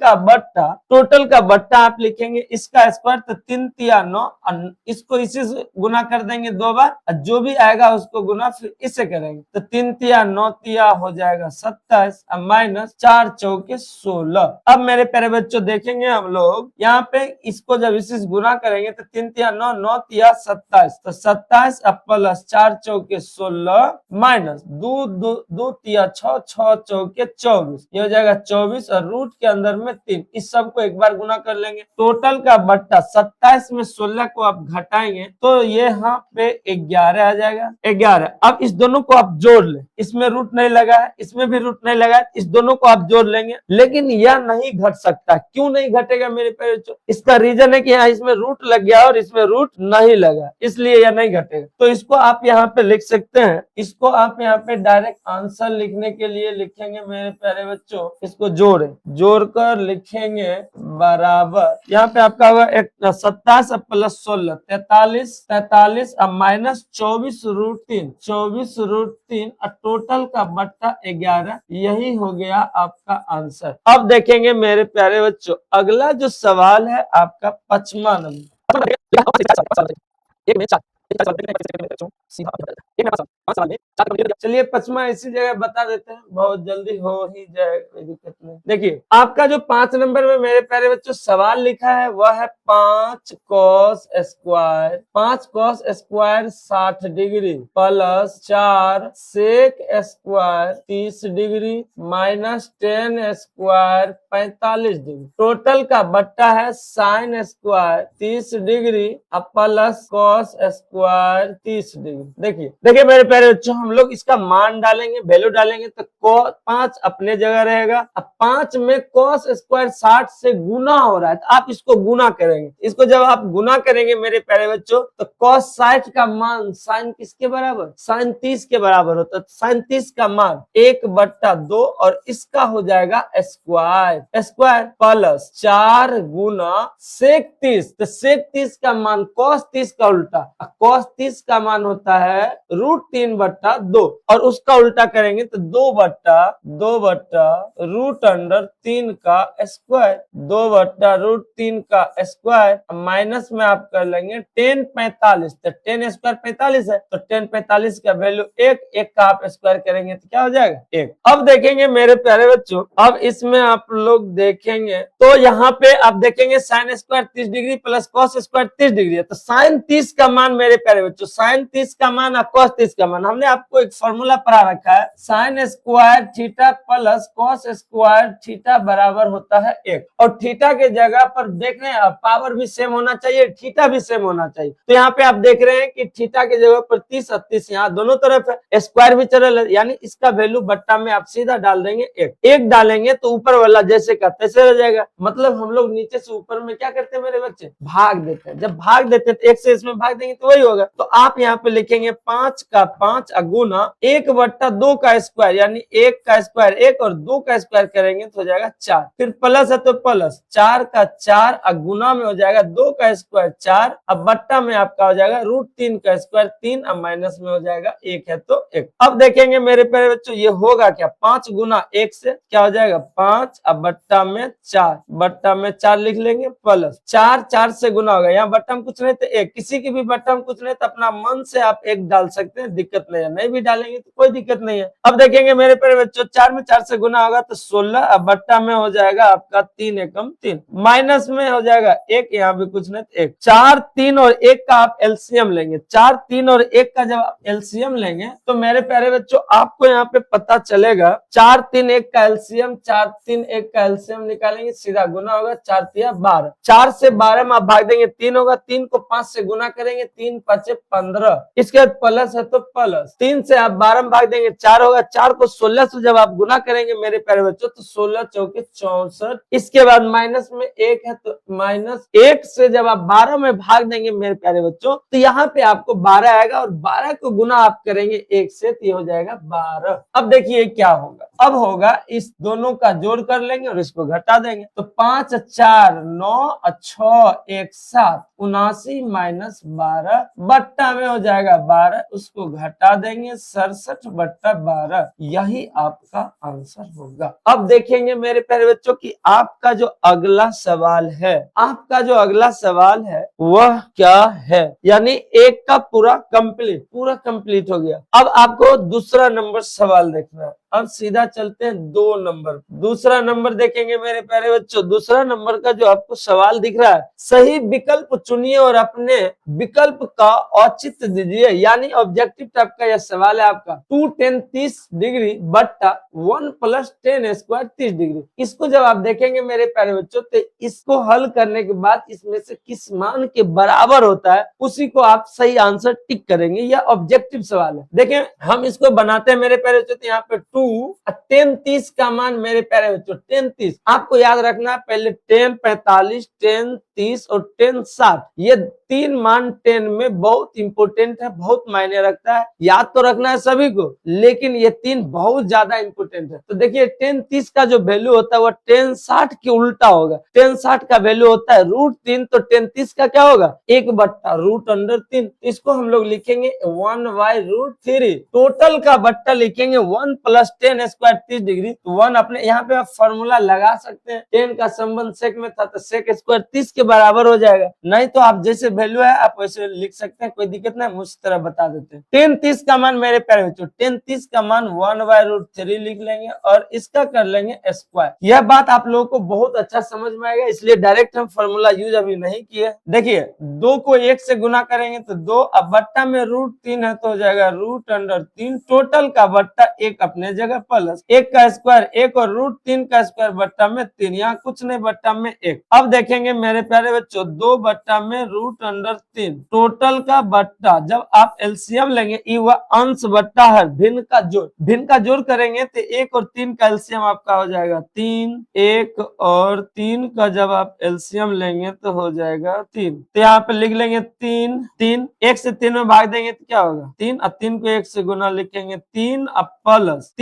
का बट्टा आप लिखेंगे इसका स्क्वायर, तो 3 तिया 9, इसको इसी से गुना कर देंगे 2 बार, जो भी आएगा उसको गुना फिर इससे करेंगे, तो 3 तिया 9 तिया हो जाएगा 27 माइनस 4 चौके 16। अब मेरे प्यारे बच्चों देखेंगे हम लोग यहाँ पे इसको जब इसी से गुना करेंगे तो 3 तिया 9, 9 तिया 27, तो 27 प्लस 4 चौके 16 माइनस 2 तिया 6, 6 चौके 24, ये हो जाएगा 24 और रूट के अंदर में 3, इस सब को एक बार गुना कर लेंगे। टोटल का बट्टा 27 में 16 को आप घटाएंगे तो ये यहाँ पे 11 11 आ जाएगा 11। अब इस दोनों को आप जोड़ ले, इसमें रूट नहीं लगा है, इसमें भी रूट नहीं लगा है, इस दोनों को आप जोड़ लेंगे, लेकिन यह नहीं घट सकता। क्यों नहीं घटेगा मेरे प्यारे बच्चों? इसका रीजन है कि यहाँ इसमें रूट लग गया और इसमें रूट नहीं लगा, इसलिए यह नहीं घटेगा। तो इसको आप यहाँ पे लिख सकते हैं, इसको आप यहाँ पे डायरेक्ट आंसर लिखने के लिए लिखेंगे मेरे प्यारे बच्चों, इसको जोड़कर लिखेंगे बराबर, यहाँ पे आपका होगा 27 प्लस 16 43 अब माइनस 24√3 और टोटल का बट्टा 11, यही हो गया आपका आंसर। अब देखेंगे मेरे प्यारे बच्चों, अगला जो सवाल है आपका 5वां नंबर। चलिए 5वां इसी जगह बता देते हैं, बहुत जल्दी हो ही जाए, कोई दिक्कत नहीं। देखिए आपका जो 5 नंबर में मेरे प्यारे बच्चों सवाल लिखा है वह है 5 cos square 60 degree plus 4 sec square 30 degree minus 10 square 45 degree, total का बट्टा है sin square 30 degree plus cos square 30 degree. देखिए मेरे प्यारे बच्चों, हम लोग इसका मान डालेंगे, वैल्यू डालेंगे तो 5 अपने जगह रहेगा। अब 5 में cos स्क्वायर 60 से गुना हो रहा है, तो आप इसको गुना करेंगे। इसको जब आप गुना करेंगे मेरे प्यारे बच्चों, तो cos 60 का मान sin किसके बराबर? sin 30 के बराबर होता है। sin 30 का मान 1/2 और इसका हो जाएगा स्क्वायर प्लस 4 गुना sec 30, तो sec 30 का मान cos 30 का उल्टा, cos 30 का मान होता है √3/2 और उसका उल्टा करेंगे तो 2/√3 का स्क्वायर, 2/√3 का स्क्वायर माइनस में आप कर लेंगे 10 45, तो 10 स्क्वायर 45 है, तो 10 45 का वैल्यू 1 का आप स्क्वायर करेंगे तो क्या हो जाएगा 1। अब देखेंगे मेरे प्यारे बच्चों, अब इसमें आप लोग देखेंगे तो यहाँ पे आप देखेंगे sin square 30 degree plus cos square 30 degree है, तो sin 30 का मान मेरे प्यारे बच्चों, sin 30 का मान और cos 30 का मान, हमने आपको एक फॉर्मूला पढ़ा रखा है, sin square theta plus cos square theta बराबर होता है 1, और थीटा के जगह पर देख रहे हैं पावर भी सेम होना चाहिए, थीटा भी सेम होना चाहिए। तो यहाँ पे आप देख रहे हैं कि थीटा के जगह पर 30 और 30 यहाँ दोनों तरफ है, स्क्वायर भी चल है, यानी इसका वैल्यू बट्टा में आप सीधा डाल देंगे 1 डालेंगे तो ऊपर वाला जैसे का तैसे रह जाएगा। मतलब हम लोग नीचे से ऊपर में क्या करते हैं मेरे बच्चे, भाग देते हैं। जब भाग देते हैं तो 1 से इसमें भाग देंगे तो वही होगा। तो आप यहाँ पे लिखेंगे 5 का 5 गुना 1/2 का स्क्वायर, यानी 1 का स्क्वायर 1 और 2 का स्क्वायर करेंगे तो हो जाएगा 4, फिर प्लस है तो प्लस 4 का 4 गुना में हो जाएगा 2 का स्क्वायर 4, अब बट्टा में आपका हो जाएगा √3 का स्क्वायर 3, अब माइनस में हो जाएगा 1 है तो 1। अब देखेंगे मेरे प्यारे बच्चों ये होगा क्या, 5 गुना 1 से क्या हो जाएगा 5, अब बट्टा में 4 लिख लेंगे प्लस 4 से गुना होगा, यहाँ बट्टा में कुछ नहीं तो 1, किसी की भी बट्टा में कुछ नहीं तो अपना मन से आप 1 डाल सकते हैं, दिक्कत नहीं है, नहीं भी डालेंगे तो कोई दिक्कत नहीं है। अब देखेंगे मेरे प्यारे बच्चों 4 में 4 से गुना होगा तो 16, अब बट्टा में हो जाएगा आपका 3 एकम 3, माइनस में हो जाएगा 1, यहाँ भी कुछ नहीं तो 1। 4 3 और 1 का आप एलसीएम लेंगे, 4 3 और 1 का जब आप एलसीएम लेंगे तो मेरे प्यारे बच्चों आपको यहाँ पे पता चलेगा 4 3 1 का एलसीएम, 4 3 1 का एलसीएम निकालेंगे, सीधा गुना होगा 4 3 12, 4 से 12 में आप भाग देंगे 3 होगा, 3 को 5 से गुना करेंगे 3 5 15, इसके बाद प्लस है तो प्लस 3 से आप 12 में भाग देंगे 4 होगा, 4 को 16 से जब आप गुना करेंगे मेरे प्यारे बच्चों तो 16 चौके 64, इसके बाद माइनस में 1 है तो माइनस 1 से जब आप 12 में भाग देंगे मेरे प्यारे बच्चों तो यहाँ पे आपको 12 आएगा और 12 को गुना आप करेंगे 1 से तो ये हो जाएगा 12। अब देखिए क्या होगा, अब होगा इस दोनों का जोड़ कर लेंगे और इसको घटा देंगे तो 5 4 9 6 1 7 79 माइनस 12 बट्टा में हो जाएगा 12, उसको घटा देंगे 67/12, यही आपका आंसर होगा। अब देखेंगे मेरे प्यारे बच्चों कि आपका जो अगला सवाल है, वह क्या है, यानी एक का पूरा कंप्लीट हो गया। अब आपको दूसरा नंबर सवाल देखना है। अब सीधा चलते हैं 2 नंबर, दूसरा नंबर देखेंगे मेरे प्यारे बच्चों। दूसरा नंबर का जो आपको सवाल दिख रहा है, सही विकल्प चुनिए और अपने विकल्प का औचित्य दीजिए, यानी ऑब्जेक्टिव टाइप का यह सवाल है आपका 2 tan 30 डिग्री बट्टा 1 + tan स्क्वायर 30 डिग्री। इसको जब आप देखेंगे मेरे प्यारे बच्चों तो इसको हल करने के बाद इसमें से किस मान के बराबर होता है उसी को आप सही आंसर टिक करेंगे। यह ऑब्जेक्टिव सवाल है। देखिए हम इसको बनाते हैं मेरे प्यारे बच्चों, तो यहाँ पे 2 tan 30 का मान मेरे प्यारे बच्चों tan 30 आपको याद रखना है, पहले tan 45 tan 30 और tan 60 ये तीन मान 10 में बहुत इंपोर्टेंट है, बहुत मायने रखता है। याद तो रखना है सभी को, लेकिन ये तीन बहुत ज्यादा इंपोर्टेंट है। तो देखिए tan 30 का जो वैल्यू होता है वो tan 60 के उल्टा होगा। tan 60 का वैल्यू होता है √3, तो tan 30 का क्या होगा 1/√3। इसको हम लोग लिखेंगे 1/√3। टोटल का बट्टा लिखेंगे 1 + tan स्क्वायर 30 डिग्री। 1 अपने यहाँ पे आप फॉर्मूला लगा सकते हैं, 10 का संबंध सेक में था तो सेक स्क्वायर 30 के बराबर हो जाएगा। नहीं तो आप जैसे वैल्यू है आप वैसे लिख सकते हैं, कोई दिक्कत नहीं, मुझ तरह बता देते हैं। tan 30 का मान मेरे प्यारे बच्चों tan 30 का मान 1/√3 लिख लेंगे और इसका कर लेंगे स्क्वायर। यह बात आप लोगों को बहुत अच्छा समझ में आएगा, इसलिए डायरेक्ट हम फॉर्मूला यूज अभी नहीं किए। देखिए 2 को 1 से गुना करेंगे तो 2, अब बट्टा में √3 है तो हो जाएगा √3। टोटल का बट्टा 1 अपने जगह प्लस 1 का स्क्वायर 1 और √3 का स्क्वायर बट्टा में 3, यहाँ कुछ नहीं बट्टा में 1। अब देखेंगे मेरे प्यारे बच्चों 2 बट्टा में √3। टोटल का बट्टा जब आप एलसीएम लेंगे ये हुआ अंश बट्टा हर, भिन्न का जोड़, भिन्न का जोड़ करेंगे तो 1 और 3 का एलसीएम आपका हो जाएगा 3। 1 और 3 का जब आप एलसीएम लेंगे तो हो जाएगा 3। तो यहाँ पे लिख लेंगे 3। 1 से 3 में भाग देंगे तो क्या होगा 3, और 3 को 1 से गुना लिखेंगे 3 अब प्लस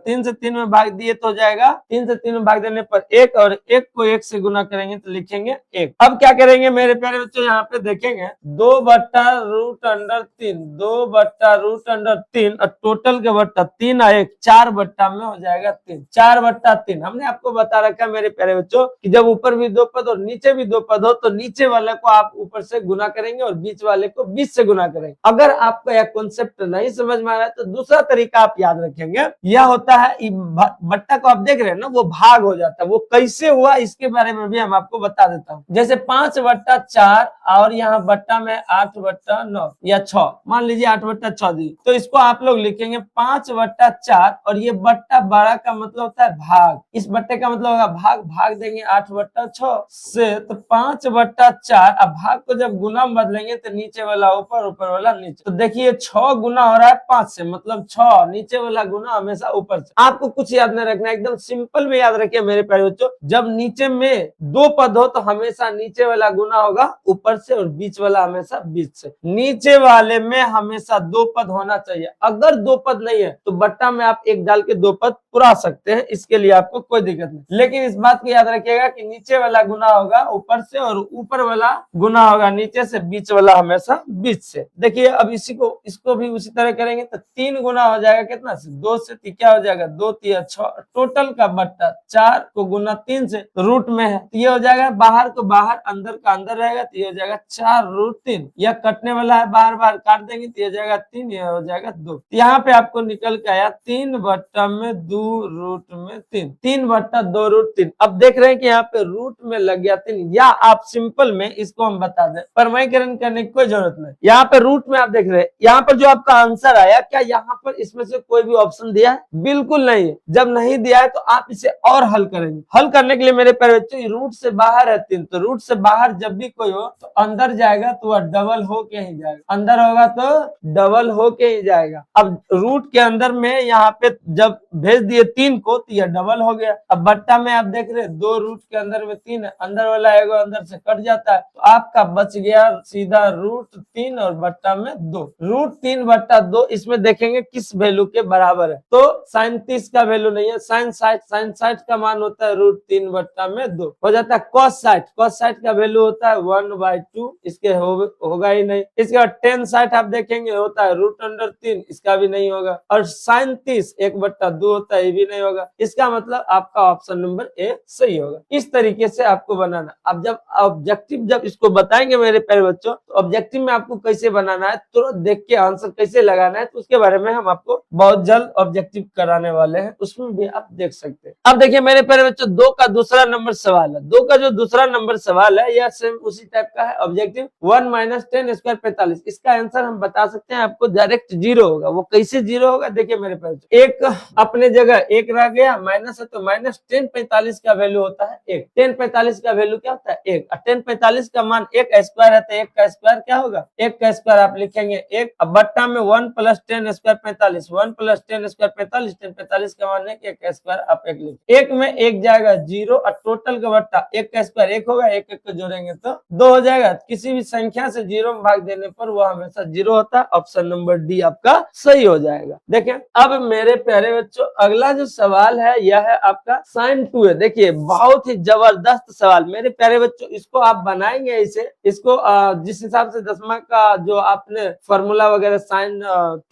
3 से 3 में भाग दिए तो हो जाएगा 3 से 3 में भाग देने पर 1, और 1 को 1 से गुना करेंगे तो लिखेंगे 1। अब क्या करेंगे मेरे प्यारे बच्चों यहाँ पे देखेंगे 2/√3, 2/√3 और टोटल के बट्टा 3 और 1 4 बट्टा में हो जाएगा 3, 4/3। हमने आपको बता रखा है मेरे प्यारे बच्चों कि जब ऊपर भी 2 पद और नीचे भी 2 पद हो तो नीचे वाले को आप ऊपर से गुना करेंगे और बीच वाले को बीच से गुना करेंगे। अगर आपको यह कॉन्सेप्ट नहीं समझ में आ रहा है तो दूसरा तरीका आप याद रखेंगे, यह होता है बट्टा को आप देख रहे हैं ना वो भाग हो जाता है। वो कैसे हुआ इसके बारे में भी हम आपको बता देता हूँ। जैसे 5/4 और यहाँ बट्टा में 8/9 या 6, मान लीजिए 8/6 दी, तो इसको आप लोग लिखेंगे 5/4 और ये बट्टा बड़ा का मतलब होता है भाग, इस बट्टे का मतलब होगा भाग, भाग देंगे 8/6 से तो 5/4। अब भाग को जब गुना में बदलेंगे तो नीचे वाला ऊपर, ऊपर वाला नीचे। तो देखिए 6 गुना हो रहा है 5 से, मतलब 6 नीचे वाला गुना हमेशा ऊपर से। आपको कुछ याद नहीं रखना, एकदम सिंपल में याद रखिए मेरे प्यारे बच्चों, जब नीचे में 2 पद हो तो हमेशा नीचे वाला गुना होगा ऊपर से और बीच वाला हमेशा बीच से। नीचे वाले में हमेशा 2 पद होना चाहिए। अगर 2 पद नहीं है तो बट्टा में आप 1 डाल के 2 पद पुरा सकते हैं, इसके लिए आपको कोई दिक्कत नहीं। लेकिन इस बात को याद रखिएगा कि नीचे वाला गुना होगा ऊपर से और ऊपर वाला गुना होगा नीचे से, बीच वाला हमेशा बीच से। देखिए अब इसको भी उसी तरह करेंगे तो 3 गुना हो जाएगा कितना से 2 से, क्या हो जाएगा 2 3 6। टोटल का बट्टा 4 को गुना 3 से रूट में है तो ये हो जाएगा बाहर को बाहर, अंदर का अंदर रहेगा तो ये हो जाएगा 4√3। यह कटने वाला है, बार बार काट देंगे तो ये हो जाएगा 3, यह हो जाएगा 2। यहाँ पे आपको निकल के आया 3/2√3, 3/2√3। अब देख रहे हैं कि यहाँ पे रूट में लग गया 3, या आप सिंपल में इसको हम बता दें, परमाणुकरण करने की कोई जरूरत नहीं। यहाँ पे रूट में आप देख रहे हैं, यहाँ पर जो आपका आंसर आया, क्या यहाँ पर इसमें से कोई भी ऑप्शन दिया है? बिल्कुल नहीं है। जब नहीं दिया है तो आप इसे और हल करेंगे। हल करने के लिए मेरे प्यारे बच्चों रूट से बाहर है 3, तो रूट से बाहर जब भी कोई हो तो अंदर जाएगा तो वह डबल हो के ही जाएगा, अंदर होगा तो डबल हो के ही जाएगा। अब रूट के अंदर में यहाँ पे जब भेज दिए 3 को तो यह डबल हो गया। अब बट्टा में आप देख रहे 2 रूट के अंदर में 3 है, अंदर वाला एगो अंदर से कट जाता है तो आपका बच गया सीधा √3 और बट्टा में 2। √3/2 इसमें देखेंगे किस वैल्यू के बराबर है, तो sin 30 का वैल्यू नहीं है, sin 60 का मान होता है √3/2 हो जाता है। cos 60 का वैल्यू होता है 1/2, इसके होगा ही नहीं। इसके बाद tan 60 आप देखेंगे होता है √3, इसका भी नहीं होगा। और sin 30 1/2 होता है, ये भी नहीं होगा। इसका मतलब आपका ऑप्शन नंबर ए सही होगा। इस तरीके से आपको बनाना। अब जब ऑब्जेक्टिव जब इसको बताएंगे मेरे प्यारे बच्चों, तो ऑब्जेक्टिव में आपको कैसे बनाना है, तुरंत देख के आंसर कैसे लगाना है, तो उसके बारे में हम आपको बहुत जल्द ऑब्जेक्टिव कराने वाले हैं, उसमें भी आप देख सकते हैं। अब देखिए मेरे प्यारे बच्चों 2 का दूसरा नंबर सवाल है। 2 का जो दूसरा नंबर सवाल है यह सेम उसी टाइप का है। ऑब्जेक्टिव 1 - tan² 45, इसका आंसर हम बता सकते हैं आपको डायरेक्ट जीरो होगा। वो कैसे जीरो होगा देखिए मेरे पास, एक अपने जगह एक रह गया, माइनस है तो माइनस 1045 का वैल्यू होता है एक। 1045 का वैल्यू क्या होता है एक, 1045 का मान एक स्क्वायर है तो एक का स्क्वायर क्या होगा, एक का स्क्वायर आप लिखेंगे एक, अब बट्टा में 1 प्लस 10 स्क्वायर 45, 1 प्लस 10 स्क्वायर 45, 1045 का मान है एक स्क्वायर आप एक लिख, एक में एक जाएगा जीरो और टोटल का बट्टा एक का स्क्वायर एक होगा, एक एक को जोड़ेंगे तो दो हो जाएगा। किसी भी संख्या से जीरो में भाग देने पर वह हमेशा जीरो होता है। ऑप्शन नंबर डी आपका सही हो जाएगा। देखिए अब मेरे प्यारे बच्चों अगला जो सवाल है यह है आपका sin 2a। देखिए बहुत ही जबरदस्त सवाल मेरे प्यारे बच्चों, इसको आप बनाएंगे इसे, इसको जिस हिसाब से दसवां का जो आपने फॉर्मूला वगैरह sin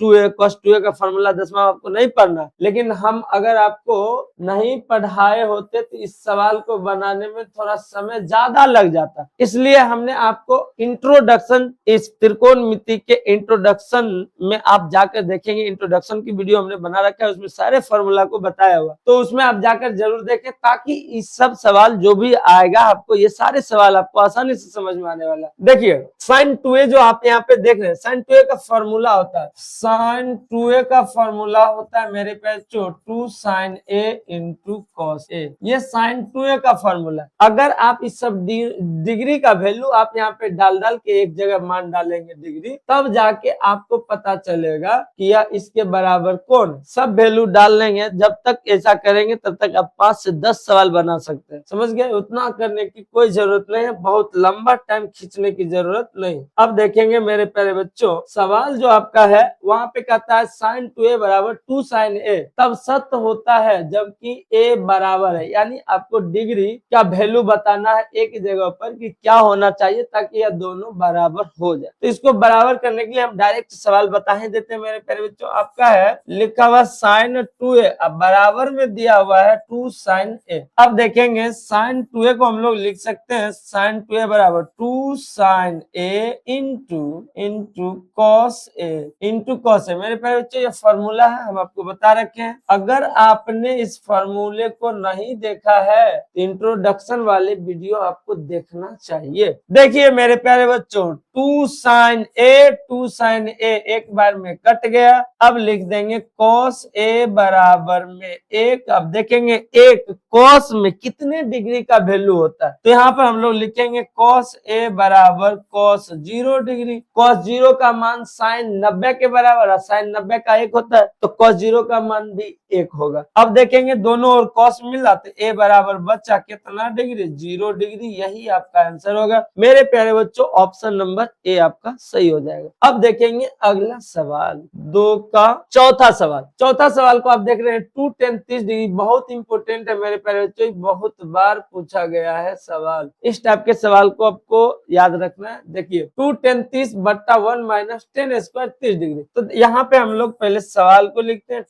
2a cos 2a का फॉर्मूला दसवां आपको नहीं पढ़ना, लेकिन हम अगर आपको नहीं पढ़ाए होते तो इस सवाल को बनाने में थोड़ा समय ज्यादा लग जाता, इसलिए हमने आपको इंट्रोडक्शन, इस त्रिकोणमिति के इंट्रोडक्शन में आप जाकर देखेंगे, इंट्रोडक्शन की वीडियो हमने बना रखा है, उसमें सारे फॉर्मूला को बताया हुआ, तो उसमें आप जाकर जरूर देखें ताकि इस सब सवाल जो भी आएगा आपको ये सारे सवाल आपको आसानी से समझ में आने वाला। देखिए sin 2a जो आप यहाँ पे देख रहे हैं, sin 2a का फॉर्मूला होता है, sin 2a का फॉर्मूला होता है मेरे बच्चों 2 sin a into cos a, ये sin 2a का फॉर्मूला। अगर आप इस सब डिग्री का वैल्यू आप यहाँ पे डाल के एक जगह मान डालेंगे डिग्री, तब जाके आपको पता चलेगा कि यह इसके बराबर कौन, सब वैल्यू डाल लेंगे। जब तक ऐसा करेंगे तब तक आप 5 से 10 सवाल बना सकते हैं, समझ गए। उतना करने की कोई जरूरत नहीं है, बहुत लंबा टाइम खींचने की जरूरत नहीं। अब देखेंगे मेरे प्यारे बच्चों सवाल जो आपका है वहां पे कहता है sin 2a बराबर 2 sin a, तब सत्य होता है जबकि a बराबर है, यानी आपको डिग्री का वैल्यू बताना है एक जगह पर कि क्या होना चाहिए ताकि यह दोनों बराबर हो जाए। तो इसको बराबर करने के लिए हम डायरेक्ट सवाल बता ही देते हैं मेरे प्यारे बच्चों। आपका है लिखा हुआ sin 2a, अब बराबर में दिया हुआ है 2 sin a। अब देखेंगे sin 2a को हम लोग लिख सकते हैं sin 2a बराबर 2 sin a into cos a into cos a। मेरे प्यारे बच्चों ये फॉर्मूला है, हम आपको बता रखे हैं। अगर आपने इस फॉर्मूले को नहीं देखा है तो इंट्रोडक्शन वाले वीडियो आपको देखना चाहिए। देखिए मेरे प्यारे बच्चों 2 sin a एक बार में कट गया, अब लिख देंगे cos a बराबर में एक। अब देखेंगे एक cos में कितने डिग्री का वैल्यू होता है, तो यहाँ पर हम लोग लिखेंगे cos a बराबर cos 0 डिग्री। cos 0 का मान sin 90 के बराबर है, sin 90 का एक होता है तो cos 0 का मान भी एक होगा। अब देखेंगे दोनों और cos मिला तो a बराबर बचा कितना डिग्री, 0 डिग्री। यही आपका आंसर होगा मेरे प्यारे बच्चों, ऑप्शन नंबर ए आपका सही हो जाएगा। अब देखेंगे अगला सवाल 2 का चौथा सवाल। चौथा सवाल को आप देख रहे हैं 2 tan 30 डिग्री, बहुत इंपोर्टेंट है मेरे प्यारे बच्चों, बहुत बार पूछा गया है सवाल। इस टाइप के सवाल को आपको याद रखना है। देखिए 2 tan 30 बट्टा 1 माइनस 10 स्क्वायर 30 डिग्री। तो यहाँ पे हम लोग पहले सवाल को लिखते हैं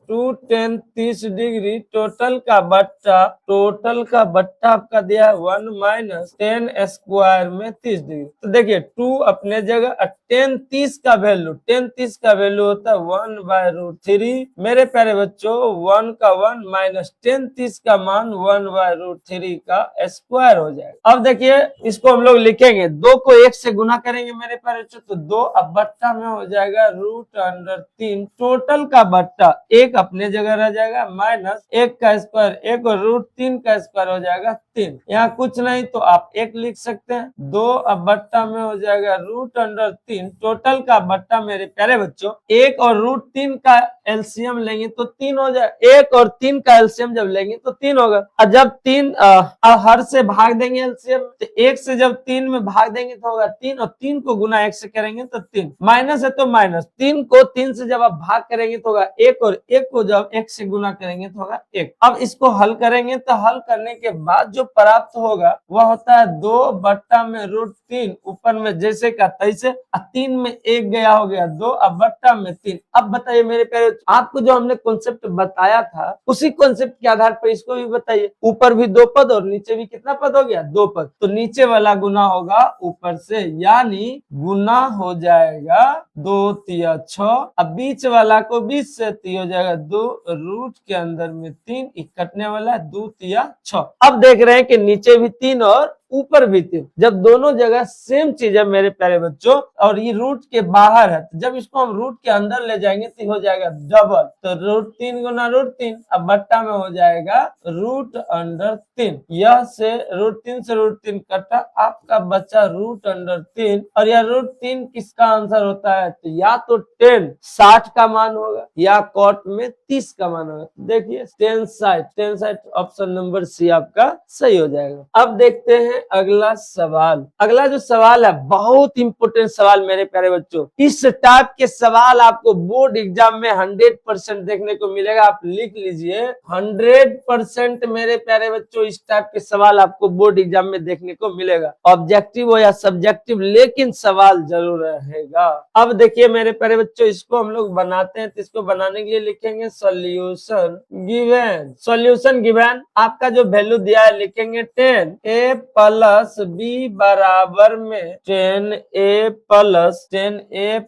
2 tan 30 डिग्री टोटल का बट्टा आपका दिया है 1 माइनस 10 स्क्वायर में 30 डिग्री। तो देखिए 2 अपने जगह, tan 30 का वैल्यू होता है 1/√3। मेरे प्यारे बच्चों 1 का 1 माइनस tan 30 का मान 1/√3 का स्क्वायर हो जाएगा। अब देखिए इसको हम लोग लिखेंगे, 2 को 1 से गुना करेंगे मेरे प्यारे बच्चों तो 2, अब बट्टा में हो जाएगा √3। टोटल का बट्टा 1 अपने जगह रह जाएगा माइनस 1 का स्क्वायर 1 और √3 का स्क्वायर हो जाएगा 3। यहाँ कुछ नहीं तो आप 1 लिख सकते हैं। 2 अब बट्टा में हो जाएगा √3। टोटल का बट्टा मेरे प्यारे बच्चों 1 और √3 का एलसीएम लेंगे तो 3 हो जाए, 1 और 3 का एलसीएम जब लेंगे तो 3 होगा। और जब 3 हर से भाग देंगे एलसीएम तो 1 से जब 3 में भाग देंगे तो होगा 3, और 3 को गुना 1 से करेंगे तो 3, माइनस है तो माइनस, 3 को 3 से जब आप भाग करेंगे तो होगा 1, और 1 को जब 1 से गुना करेंगे तो होगा 1। अब इसको हल करेंगे तो हल करने के बाद जो प्राप्त होगा वह होता है 2 बट्टा में √3, ऊपर में जैसे का तैसे, 3 में 1 गया हो गया 2, अब बट्टा में 3। अब बताइए मेरे प्यारे आपको जो हमने कॉन्सेप्ट बताया था उसी कॉन्सेप्ट के आधार पर इसको भी बताइए। ऊपर भी 2 पद और नीचे भी कितना पद हो गया 2 पद, तो नीचे वाला गुना होगा ऊपर से, यानी गुना हो जाएगा 2 तिया 6, अब बीच वाला को 20 से 3 हो जाएगा 2, रूट के अंदर में 3 कटने वाला है 2 तिया 6। अब देख रहे हैं कि नीचे भी 3 और ऊपर भी 3। जब दोनों जगह सेम चीज है मेरे प्यारे बच्चों और ये रूट के बाहर है, तो जब इसको हम रूट के अंदर ले जाएंगे तो हो जाएगा डबल, तो √3 गुना √3, अब बट्टा में हो जाएगा √3। यह से √3 से √3 कटा, आपका बच्चा √3, और यह √3 किसका आंसर होता है, तो या तो 10 60 का मान होगा या कॉट में 30 का मान होगा। देखिए 10 60 ऑप्शन नंबर सी आपका सही हो जाएगा। अब देखते हैं अगला सवाल। अगला जो सवाल है बहुत इंपोर्टेंट सवाल मेरे प्यारे बच्चों। इस टाइप के सवाल आपको बोर्ड एग्जाम में 100% देखने को मिलेगा। आप लिख लीजिए 100% मेरे प्यारे बच्चों इस टाइप के सवाल आपको बोर्ड एग्जाम में देखने को मिलेगा। ऑब्जेक्टिव हो या सब्जेक्टिव, लेकिन सवाल जरूर रहेगा। अब देखिए मेरे प्यारे बच्चों, इसको हम लोग बनाते हैं, तो इसको बनाने के लिए लिखेंगे सॉल्यूशन गिवन। सॉल्यूशन गिवन आपका जो वैल्यू दिया है लिखेंगे 10a प्लस b बराबर में 10a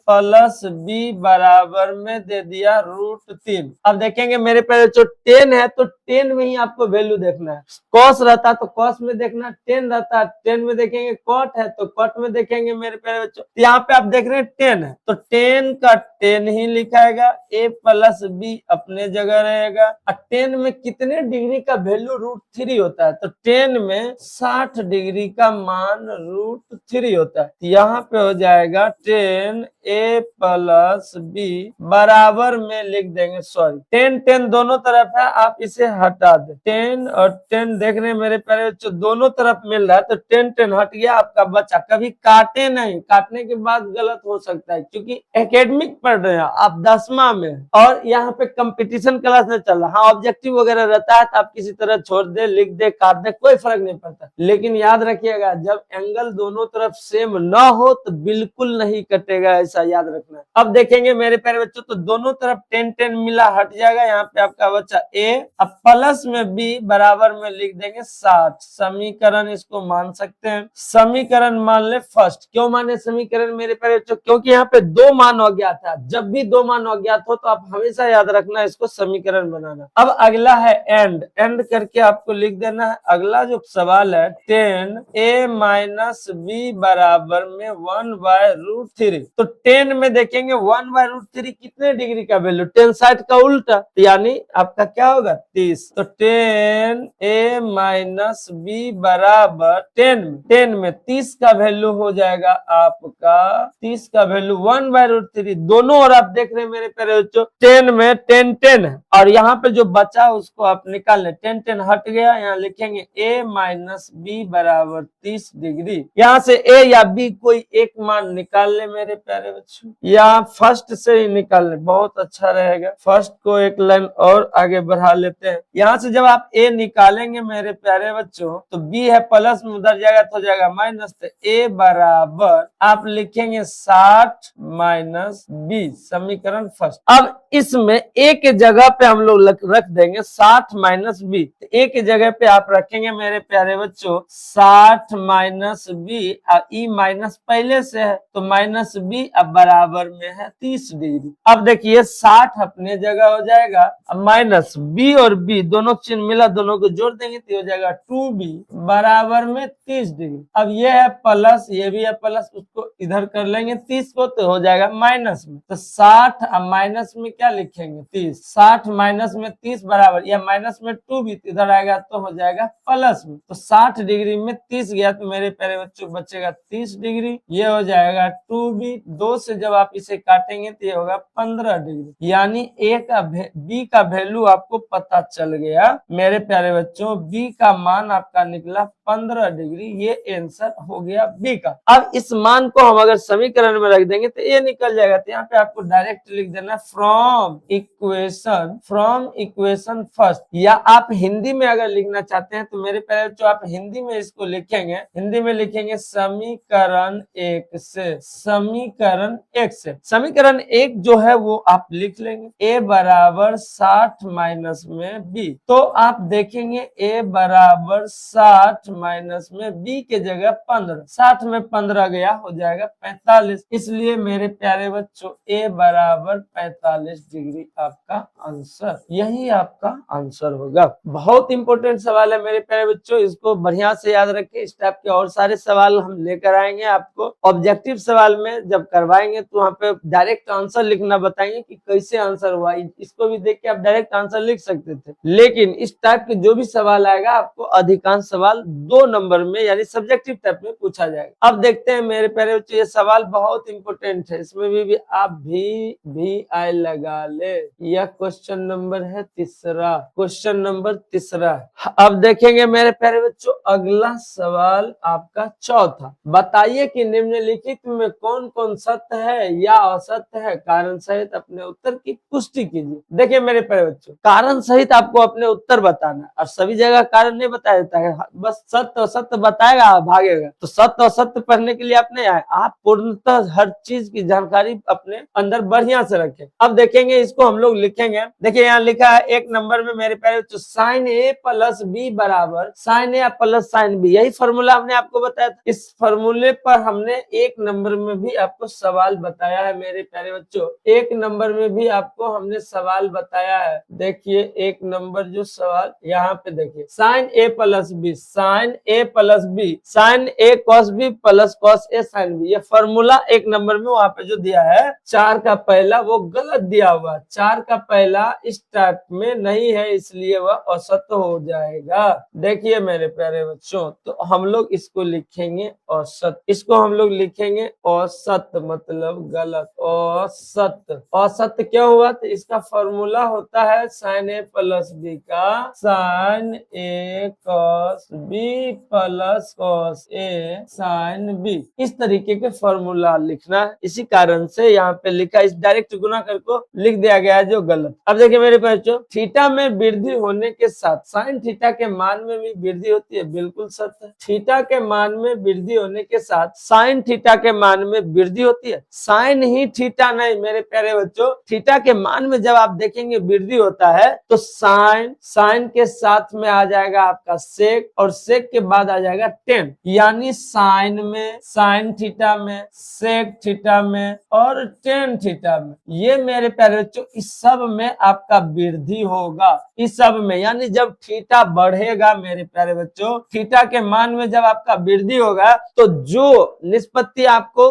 प्लस b बराबर में दे दिया √3। अब देखेंगे मेरे प्यारे बच्चों 10 है तो 10 में ही आपको वैल्यू देखना है। कॉस रहता तो कॉस में देखना, 10 रहता 10 में देखेंगे, कॉट है तो कॉट में देखेंगे मेरे प्यारे बच्चों। यहाँ पे आप देख रहे हैं 10 है तो 10 का 10 ही लिखाएगा, a प्लस b अपने जगह रहेगा। और 10 में कितने डिग्री का वैल्यू √3 होता है, तो 10 में 60 डिग्री का मान √3 होता है। यहाँ पे हो जाएगा 10a प्लस b बराबर में लिख देंगे, सॉरी 10 दोनों तरफ है, आप इसे हटा दे। 10 और 10 देख रहे हैं मेरे प्यारे बच्चों दोनों तरफ मिल रहा है, तो 10 हट गया आपका बच्चा। कभी काटे नहीं, काटने के बाद गलत हो सकता है क्योंकि एकेडमिक पढ़ रहे हैं आप, 10वां में और यहाँ पे कंपटीशन क्लास में चल रहा। हाँ ऑब्जेक्टिव वगैरह रहता है तो आप किसी तरह छोड़ दे, लिख दे, काट दे, कोई फर्क नहीं पड़ता। लेकिन याद रखिएगा जब एंगल दोनों तरफ सेम ना हो तो बिल्कुल नहीं कटेगा, ऐसा याद रखना है। अब देखेंगे मेरे प्यारे बच्चों तो दोनों तरफ 10 मिला, हट जाएगा। यहाँ पे आपका बच्चा a, अब प्लस में b बराबर में लिख देंगे 60। समीकरण इसको मान सकते हैं, समीकरण मान ले फर्स्ट। क्यों माने समीकरण मेरे प्यारे बच्चों, क्योंकि यहाँ पे 2 मान अज्ञात था। जब भी 2 मान अज्ञात हो तो आप हमेशा याद रखना इसको समीकरण बनाना। अब अगला है एंड करके आपको लिख देना है। अगला जो सवाल है 10a माइनस b बराबर में 1/√3, तो 10 में देखेंगे 1/√3 कितने डिग्री का वैल्यू, 10 60 का उल्टा, यानी आपका क्या होगा 30। तो 10a माइनस b बराबर 10 में 30 का वैल्यू हो जाएगा आपका, 30 का वैल्यू 1/√3। दोनों और आप देख रहे हैं मेरे प्यारे बच्चों 10 में 10 है और यहाँ पे जो बचा उसको आप निकाल ले। 10 हट गया, यहाँ लिखेंगे a माइनस b बराबर 30 डिग्री। यहाँ से a या b कोई एक मान निकाल ले मेरे प्यारे बच्चों, या फर्स्ट से ही निकाल ले, बहुत अच्छा रहेगा। फर्स्ट को एक लाइन और आगे बढ़ा लेते हैं। यहाँ से जब आप a निकालेंगे मेरे प्यारे बच्चों तो b है प्लस में उधर जाएगा तो हो जाएगा माइनस, तो a बराबर आप लिखेंगे 60 माइनस b, समीकरण फर्स्ट। अब इसमें a के जगह पे हम लोग रख देंगे 60 माइनस b, तो a के जगह पे आप रखेंगे मेरे प्यारे बच्चों 60 माइनस b, e माइनस पहले से है तो माइनस b अब बराबर में है 30 डिग्री। अब देखिए 60 अपने जगह हो जाएगा, अब माइनस b और b दोनों चिन्ह मिला, दोनों को जोड़ देंगे तो हो जाएगा 2b बराबर में 30 डिग्री। अब ये है प्लस, ये भी है प्लस, उसको इधर कर लेंगे 30 को तो हो जाएगा माइनस में, तो 60 अब माइनस में क्या लिखेंगे 30, 60 माइनस में 30 बराबर, या माइनस में 2b इधर आएगा तो हो जाएगा प्लस में, तो 60 डिग्री में 30 गया तो मेरे प्यारे बच्चों बचेगा 30 डिग्री। ये हो जाएगा 2b, 2 से जब आप इसे काटेंगे तो ये होगा 15 डिग्री, यानी b का वैल्यू आपको पता चल गया मेरे प्यारे बच्चों। b का मान आपका निकला 15 डिग्री, ये आंसर हो गया b का। अब इस मान को हम अगर समीकरण में रख देंगे तो ये निकल जाएगा, तो यहाँ पे आपको डायरेक्ट लिख देना फ्रॉम इक्वेशन फर्स्ट, या आप हिंदी में अगर लिखना चाहते हैं तो मेरे प्यारे बच्चों आप हिंदी में इसको लिखेंगे, हिंदी में लिखेंगे समीकरण 1 से। समीकरण 1 से, समीकरण 1 जो है वो आप लिख लेंगे a बराबर 60 माइनस में b, तो आप देखेंगे a बराबर 60 माइनस में b के जगह 15, 60 में 15 गया हो जाएगा 45, इसलिए मेरे प्यारे बच्चों ए बराबर 45 डिग्री आपका आंसर, यही आपका आंसर होगा। बहुत इंपॉर्टेंट सवाल है मेरे प्यारे बच्चों, इसको बढ़िया से याद रखें। इस टाइप के और सारे सवाल हम लेकर आएंगे आपको। ऑब्जेक्टिव सवाल में जब करवाएंगे तो वहाँ पे डायरेक्ट आंसर लिखना बताएंगे कि कैसे आंसर हुआ, इसको भी देख के आप डायरेक्ट आंसर लिख सकते थे। लेकिन इस टाइप के जो भी सवाल आएगा आपको अधिकांश सवाल 2 नंबर में यानी सब्जेक्टिव टाइप में पूछा जाएगा। अब देखते हैं मेरे प्यारे बच्चों, ये सवाल बहुत इंपॉर्टेंट है, इसमें भी आप भी आई लगा ले। यह क्वेश्चन नंबर है तीसरा, क्वेश्चन नंबर तीसरा। अब देखेंगे मेरे प्यारे बच्चों अगला सवाल आपका चौथा। बताइए कि निम्नलिखित में कौन कौन सत्य है या असत्य है, कारण सहित अपने उत्तर की पुष्टि कीजिए। देखिए मेरे प्यारे बच्चों, कारण सहित आपको अपने उत्तर बताना और सभी जगह कारण नहीं बताया जाता है, बस सत्य असत्य बताएगा भागेगा। तो सत्य असत्य पढ़ने के लिए आप नहीं आए, आप पूर्णतः हर चीज की जानकारी अपने अंदर बढ़िया से रखें। अब देखेंगे इसको हम लोग लिखेंगे। देखिए यहाँ लिखा है 1 नंबर में मेरे प्यारे बच्चों साइन ए प्लस बी बराबर साइन ए प्लस साइन बी, यही फॉर्मूला हमने आपको बताया था। इस फॉर्मूले पर हमने 1 नंबर में भी आपको सवाल बताया है मेरे प्यारे बच्चों, 1 नंबर में भी आपको हमने सवाल बताया है। देखिए 1 नंबर जो सवाल यहाँ पे देखिए, sign A plus B sign A plus B sign A cos B plus cos A sine B, ये फॉर्मूला 1 नंबर में वहां पे जो दिया है 4 का पहला वो गलत दिया हुआ, 4 का पहला इस टाइप में नहीं है, इसलिए वह असत्य हो जाएगा। देखिए मेरे प्यारे बच्चों, तो हम लोग इसको लिखेंगे औसत, इसको हम लोग लिखेंगे औसत मतलब गलत, औसत। औसत क्या हुआ, तो इसका फॉर्मूला होता है साइन ए प्लस बी का sign A cos B plus cos A sine B, इस तरीके के फॉर्मूला लिखना है। इसी कारण से यहाँ पे लिखा, इस डायरेक्ट गुना कर को लिख दिया गया है जो गलत। अब देखिए मेरे बच्चों, थीटा में वृद्धि होने के साथ साइन थीटा के मान में भी वृद्धि होती है, बिल्कुल सत्य है। थीटा के मान में वृद्धि होने के साथ साइन थीटा के मान में वृद्धि होती है, साइन ही थीटा नहीं मेरे प्यारे बच्चों। थीटा के मान में जब आप देखेंगे वृद्धि होता है तो साइन, साइन के साथ में आ जाएगा आपका सेक और सेक के बाद आ जाएगा टेन, यानी साइन में, साइन थीटा में, सेक थीटा में और टेन थीटा में, ये मेरे प्यारे बच्चों इस सब में आपका वृद्धि होगा, इस सब में। यानी जब थीटा बढ़ेगा मेरे प्यारे बच्चों, थीटा के मान में जब आपका वृद्धि होगा तो जो निष्पत्ति आपको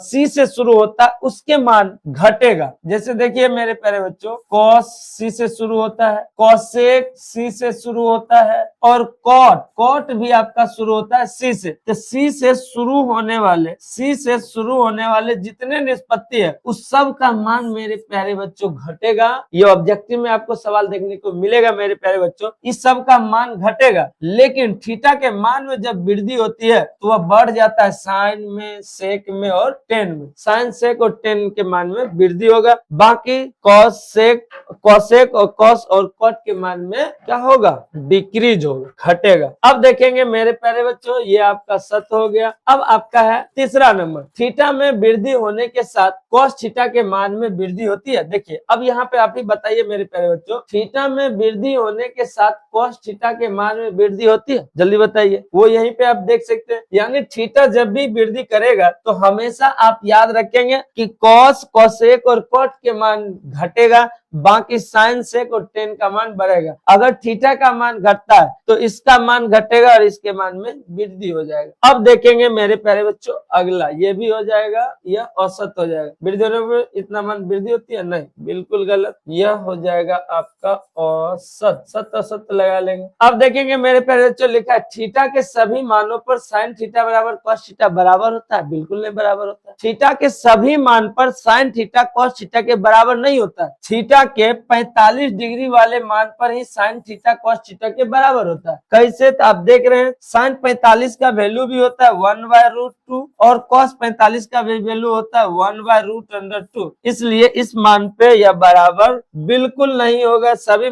सी से शुरू होता है उसके मान घटेगा। जैसे देखिए मेरे प्यारे बच्चों, कॉस सी से शुरू होता है, कॉसेक सी से शुरू होता है और कॉट, कॉट भी आपका शुरू होता है सी से। तो सी से शुरू होने वाले, सी से शुरू होने वाले जितने निष्पत्ति है उस सब का मान मेरे प्यारे बच्चों घटेगा। ये ऑब्जेक्टिव में आपको सवाल देखने को मिलेगा मेरे प्यारे बच्चों, इस सब का मान घटेगा। लेकिन थीटा के मान में जब वृद्धि होती है तो वह बढ़ जाता है साइन में, सेक में और टेन में, साइन सेक और टेन के मान में वृद्धि होगा। बाकी कॉस सेक, कॉसेक और कॉस और कॉट के मान में क्या होगा, डिक्रीज होगा, घटेगा। अब देखेंगे मेरे प्यारे बच्चों, ये आपका सत्य हो गया। अब आपका है तीसरा नंबर, थीटा में वृद्धि होने के साथ कॉस थीटा के मान में वृद्धि होती है। देखिए अब यहाँ पे आप ही बताइए मेरे प्यारे बच्चों, थीटा में वृद्धि होने के साथ कॉस थीटा के मान में वृद्धि होती है, जल्दी बताइए। वो यहीं पे आप देख सकते हैं, यानी थीटा जब भी वृद्धि करेगा तो हमेशा आप याद रखेंगे कि कॉस, कॉसेक और कॉट के मान घटेगा, बाकी साइन सेक और टेन का मान बढ़ेगा। अगर थीटा का मान घटता है तो इसका मान घटेगा और इसके मान में वृद्धि हो जाएगा। अब देखेंगे मेरे प्यारे बच्चों अगला, ये भी हो जाएगा, यह औसत हो जाएगा। वृद्धि होने पर इतना मान वृद्धि होती है, नहीं, बिल्कुल गलत, यह हो जाएगा आपका औसत, सत औसत लगा लेंगे। अब देखेंगे मेरे प्यारे बच्चों, लिखा है थीटा के सभी मानों पर साइन थीटा बराबर कॉस थीटा बराबर होता है, बिल्कुल नहीं बराबर होता है। थीटा के सभी मान पर साइन थीटा कॉस थीटा के बराबर नहीं होता है। थीटा के 45 डिग्री वाले मान पर ही साइन थीटा कॉस थीटा के बराबर होता है। कैसे, तो आप देख रहे हैं साइन 45 का वैल्यू भी होता है 1/√2 और कॉस 45 का भी वैल्यू होता है 1/√2, इसलिए इस मान पे यह बराबर बिल्कुल नहीं होगा। सभी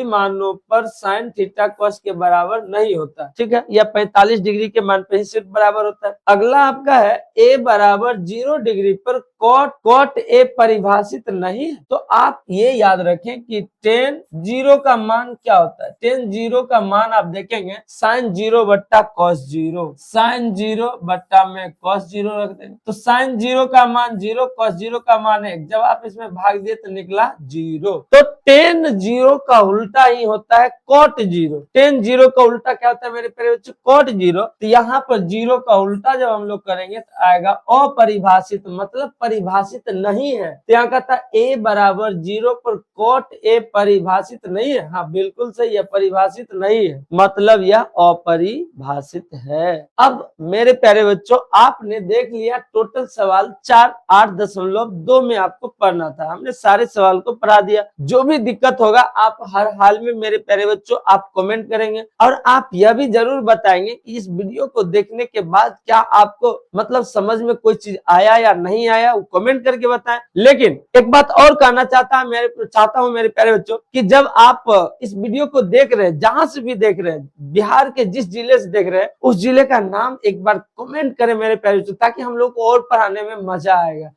मानों पर साइन थीटा कॉस के बराबर नहीं होता, ठीक है, यह 45 डिग्री के मान पे ही सिर्फ बराबर होता है। अगला आपका है ए बराबर 0 डिग्री पर कॉट ए परिभाषित नहीं है। तो आप ये याद रखें कि tan 0 का मान क्या होता है। tan 0 का मान आप देखेंगे sin 0 बट्टा cos 0, sin 0 बट्टा में cos 0 रख देंगे तो sin 0 का मान 0, cos 0 का मान 1। जब आप इसमें भाग दिए तो निकला 0। तो tan 0 का उल्टा ही होता है cot 0। tan 0 का उल्टा क्या होता है मेरे प्यारे बच्चों, cot 0। तो यहाँ पर 0 का उल्टा जब हम लोग करेंगे तो आएगा अपरिभाषित, मतलब परिभाषित नहीं है। तो यहाँ कहता है a बराबर 0 पर cot a परिभाषित नहीं है। हाँ बिल्कुल सही है, परिभाषित नहीं है, मतलब यह अपरिभाषित है। अब मेरे प्यारे बच्चों आपने देख लिया टोटल सवाल 4 8.2 में आपको पढ़ना था। हमने सारे सवाल को पढ़ा दिया। जो भी दिक्कत होगा आप हर हाल में मेरे प्यारे बच्चों आप कमेंट करेंगे और आप यह भी जरूर बताएंगे कि इस वीडियो को देखने के बाद क्या आपको मतलब समझ में कोई चीज आया या नहीं आया, वो कमेंट करके बताएं। लेकिन एक बात और कहना चाहता हूं मेरे प्यारे बच्चों कि जब आप इस वीडियो को देख रहे हैं, जहां से भी देख रहे हैं, बिहार के जिस जिले से देख रहे हैं उस जिले का नाम एक बार कमेंट करें मेरे प्यारे बच्चों, ताकि हम लोग को और पढ़ाने में मजा आएगा।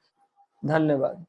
धन्यवाद।